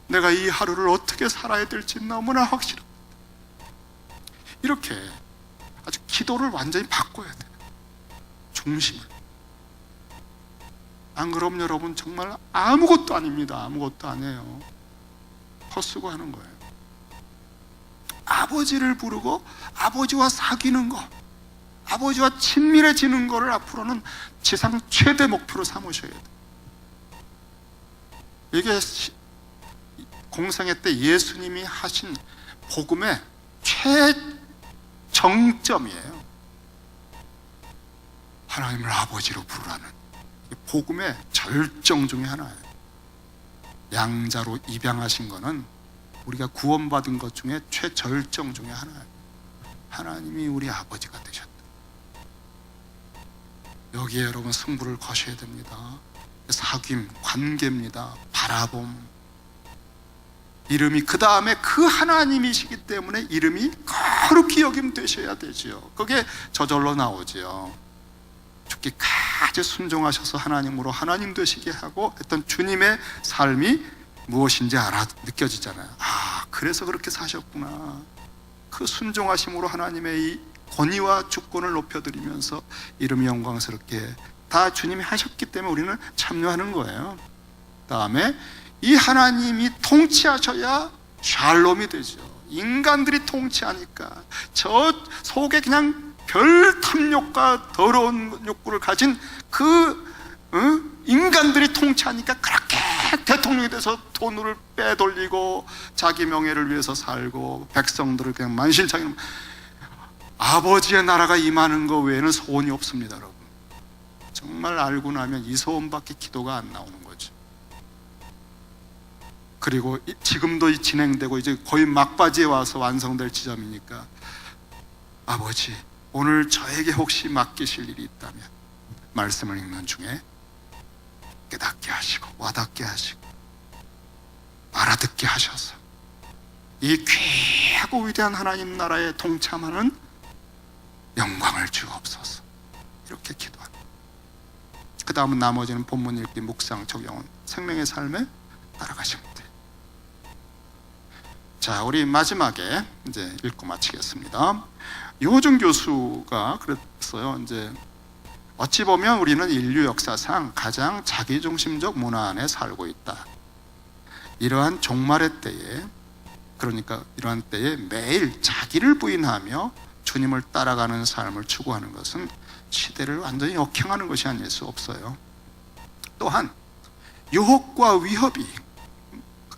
내가 이 하루를 어떻게 살아야 될지 너무나 확실합니다. 이렇게 아주 기도를 완전히 바꿔야 돼요. 중심을. 안 그럼 여러분 정말 아무것도 아닙니다. 아무것도 아니에요. 헛수고 하는 거예요. 아버지를 부르고 아버지와 사귀는 거, 아버지와 친밀해지는 거를 앞으로는 지상 최대 목표로 삼으셔야 돼요. 이게 공생애 때 예수님이 하신 복음의 최정점이에요. 하나님을 아버지로 부르라는 복음의 절정 중에 하나예요. 양자로 입양하신 거는 우리가 구원받은 것 중에 최절정 중에 하나예요. 하나님이 우리 아버지가 되셨다. 여기에 여러분 승부를 거셔야 됩니다. 사귐, 관계입니다. 바라봄. 이름이 그 다음에 그 하나님이시기 때문에 이름이 거룩히 여김 되셔야 되지요. 그게 저절로 나오지요. 죽기까지 순종하셔서 하나님으로 하나님 되시게 하고 했던 주님의 삶이 무엇인지 느껴지잖아요. 아, 그래서 그렇게 사셨구나. 그 순종하심으로 하나님의 이 권위와 주권을 높여드리면서 이름이 영광스럽게 다 주님이 하셨기 때문에 우리는 참여하는 거예요. 다음에 이 하나님이 통치하셔야 샬롬이 되죠. 인간들이 통치하니까 저 속에 그냥 별 탐욕과 더러운 욕구를 가진 그 인간들이 통치하니까 그렇게 대통령이 돼서 돈을 빼돌리고 자기 명예를 위해서 살고 백성들을 그냥 만신창이. 아버지의 나라가 임하는 거 외에는 소원이 없습니다, 여러분. 정말 알고 나면 이 소원밖에 기도가 안 나오는 거죠. 그리고 지금도 진행되고 이제 거의 막바지에 와서 완성될 지점이니까, 아버지, 오늘 저에게 혹시 맡기실 일이 있다면 말씀을 읽는 중에 깨닫게 하시고 와닿게 하시고 알아듣게 하셔서 이 귀하고 위대한 하나님 나라에 동참하는 영광을 주옵소서. 이렇게 기도합니다. 그 다음은 나머지는 본문 읽기, 묵상, 적용은 생명의 삶에 따라가시면 돼요. 자, 우리 마지막에 이제 읽고 마치겠습니다. 유호준 교수가 그랬어요. 이제 어찌 보면 우리는 인류 역사상 가장 자기중심적 문화 안에 살고 있다. 이러한 종말의 때에, 그러니까 이러한 때에 매일 자기를 부인하며 주님을 따라가는 삶을 추구하는 것은 시대를 완전히 역행하는 것이 아닐 수 없어요. 또한 유혹과 위협이,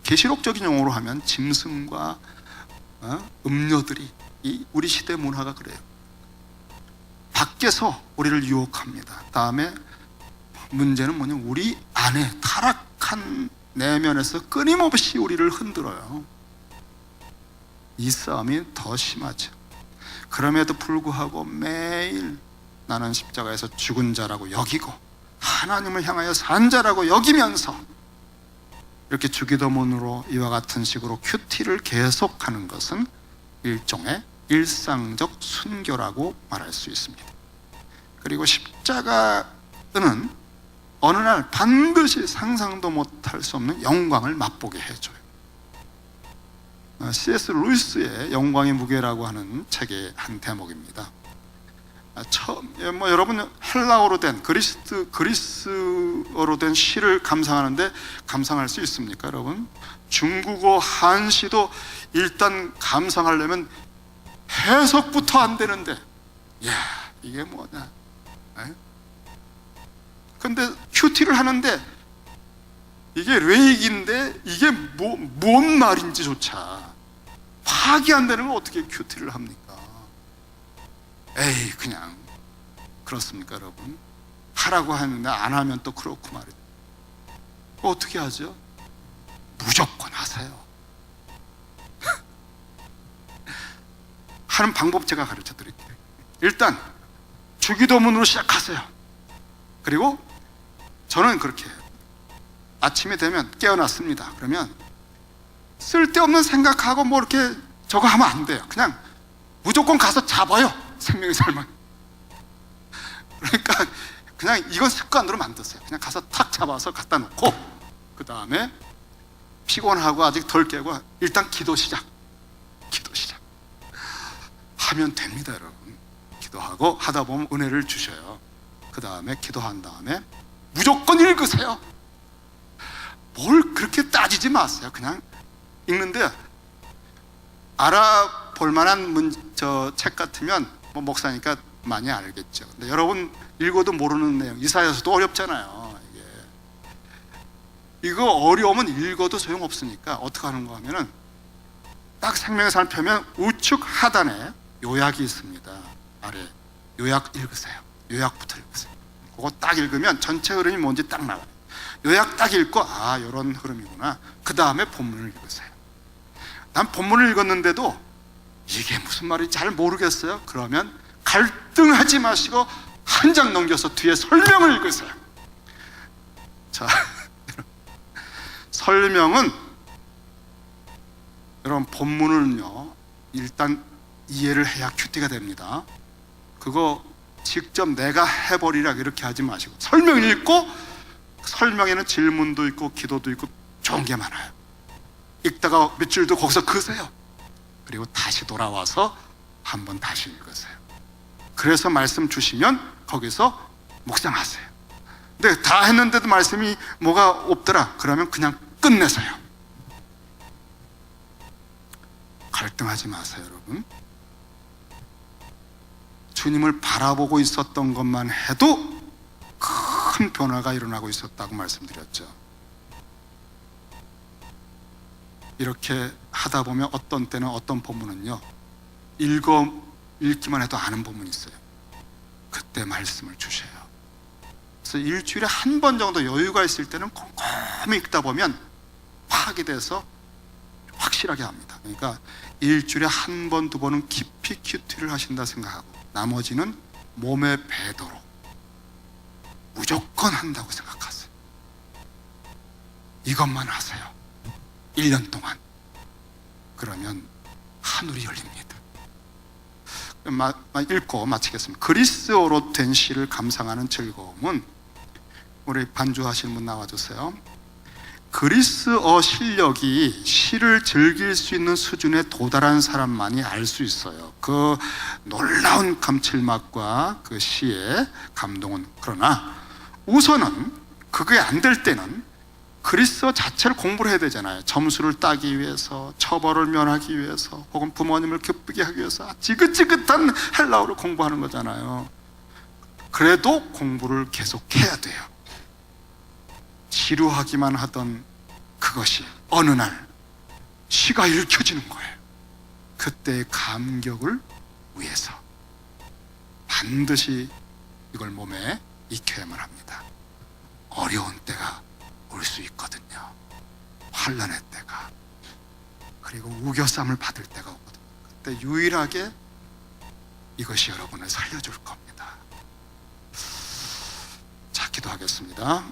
계시록적인 용어로 하면 짐승과 음료들이, 우리 시대 문화가 그래요. 밖에서 우리를 유혹합니다. 다음에 문제는 뭐냐면 우리 안에 타락한 내면에서 끊임없이 우리를 흔들어요. 이 싸움이 더 심하죠. 그럼에도 불구하고 매일 나는 십자가에서 죽은 자라고 여기고 하나님을 향하여 산 자라고 여기면서 이렇게 주기도문으로 이와 같은 식으로 큐티를 계속하는 것은 일종의 일상적 순교라고 말할 수 있습니다. 그리고 십자가는 어느 날 반드시 상상도 못할 수 없는 영광을 맛보게 해줘요. C.S. 루이스의 영광의 무게라고 하는 책의 한 대목입니다. 여러분 헬라어로 된 그리스어로 된 시를 감상하는데 감상할 수 있습니까, 여러분? 중국어 한시도 일단 감상하려면 해석부터 안 되는데, 야, 이게 뭐냐? 근데 큐티를 하는데 이게 레이기인데 이게 뭔 말인지조차 파악이 안 되는 걸 어떻게 큐티를 합니까? 에이, 그냥 그렇습니까, 여러분? 하라고 하는데 안 하면 또 그렇고 말이죠. 어떻게 하죠? 무조건 하세요. 하는 방법 제가 가르쳐 드릴게요. 일단 주기도문으로 시작하세요. 그리고 저는 그렇게 해요. 아침이 되면 깨어났습니다. 그러면 쓸데없는 생각하고 뭐 이렇게 저거 하면 안 돼요. 그냥 무조건 가서 잡아요, 생명의 삶을. 그러니까 그냥 이건 습관으로 만드세요. 그냥 가서 탁 잡아서 갖다 놓고 그 다음에 피곤하고 아직 덜 깨고 일단 기도 시작 하면 됩니다, 여러분. 기도하고 하다 보면 은혜를 주셔요. 그 다음에 기도한 다음에 무조건 읽으세요. 뭘 그렇게 따지지 마세요. 그냥 읽는데 알아볼 만한 책 같으면 뭐 목사니까 많이 알겠죠. 근데 여러분 읽어도 모르는 내용, 이사야서도 어렵잖아요. 이거 어려우면 읽어도 소용없으니까 어떻게 하는 거 하면은 딱 생명의 삶 펴면 우측 하단에 요약이 있습니다. 아래 요약 읽으세요. 요약부터 읽으세요. 그거 딱 읽으면 전체 흐름이 뭔지 딱 나와요. 요약 딱 읽고 아, 이런 흐름이구나. 그 다음에 본문을 읽으세요. 난 본문을 읽었는데도 이게 무슨 말인지 잘 모르겠어요. 그러면 갈등하지 마시고 한 장 넘겨서 뒤에 설명을 읽으세요. 자, 설명은 여러분 본문은요 일단 이해를 해야 큐티가 됩니다. 그거 직접 내가 해버리라 이렇게 하지 마시고 설명 읽고, 설명에는 질문도 있고 기도도 있고 좋은 게 많아요. 읽다가 며칠도 거기서 그으세요. 그리고 다시 돌아와서 한번 다시 읽으세요. 그래서 말씀 주시면 거기서 묵상하세요. 근데 다 했는데도 말씀이 뭐가 없더라 그러면 그냥 끝내세요. 갈등하지 마세요, 여러분. 주님을 바라보고 있었던 것만 해도 큰 큰 변화가 일어나고 있었다고 말씀드렸죠. 이렇게 하다 보면 어떤 때는 어떤 본문은요, 읽기만 해도 아는 본문이 있어요. 그때 말씀을 주셔요. 그래서 일주일에 한 번 정도 여유가 있을 때는 꼼꼼히 읽다 보면 파악이 돼서 확실하게 합니다. 그러니까 일주일에 한 번, 두 번은 깊이 큐티를 하신다 생각하고 나머지는 몸에 배도록 무조건 한다고 생각하세요. 이것만 하세요. 1년 동안. 그러면 하늘이 열립니다. 읽고 마치겠습니다. 그리스어로 된 시를 감상하는 즐거움은, 우리 반주하시는 분 나와주세요. 그리스어 실력이 시를 즐길 수 있는 수준에 도달한 사람만이 알 수 있어요. 그 놀라운 감칠맛과 그 시의 감동은. 그러나 우선은 그게 안 될 때는 그리스어 자체를 공부를 해야 되잖아요. 점수를 따기 위해서, 처벌을 면하기 위해서, 혹은 부모님을 기쁘게 하기 위해서 지긋지긋한 헬라어를 공부하는 거잖아요. 그래도 공부를 계속해야 돼요. 지루하기만 하던 그것이 어느 날 시가 읽혀지는 거예요. 그때의 감격을 위해서 반드시 이걸 몸에 익혀야만 합니다. 어려운 때가 올 수 있거든요. 환난의 때가, 그리고 우겨쌈을 받을 때가 오거든요. 그때 유일하게 이것이 여러분을 살려줄 겁니다. 자, 기도하겠습니다.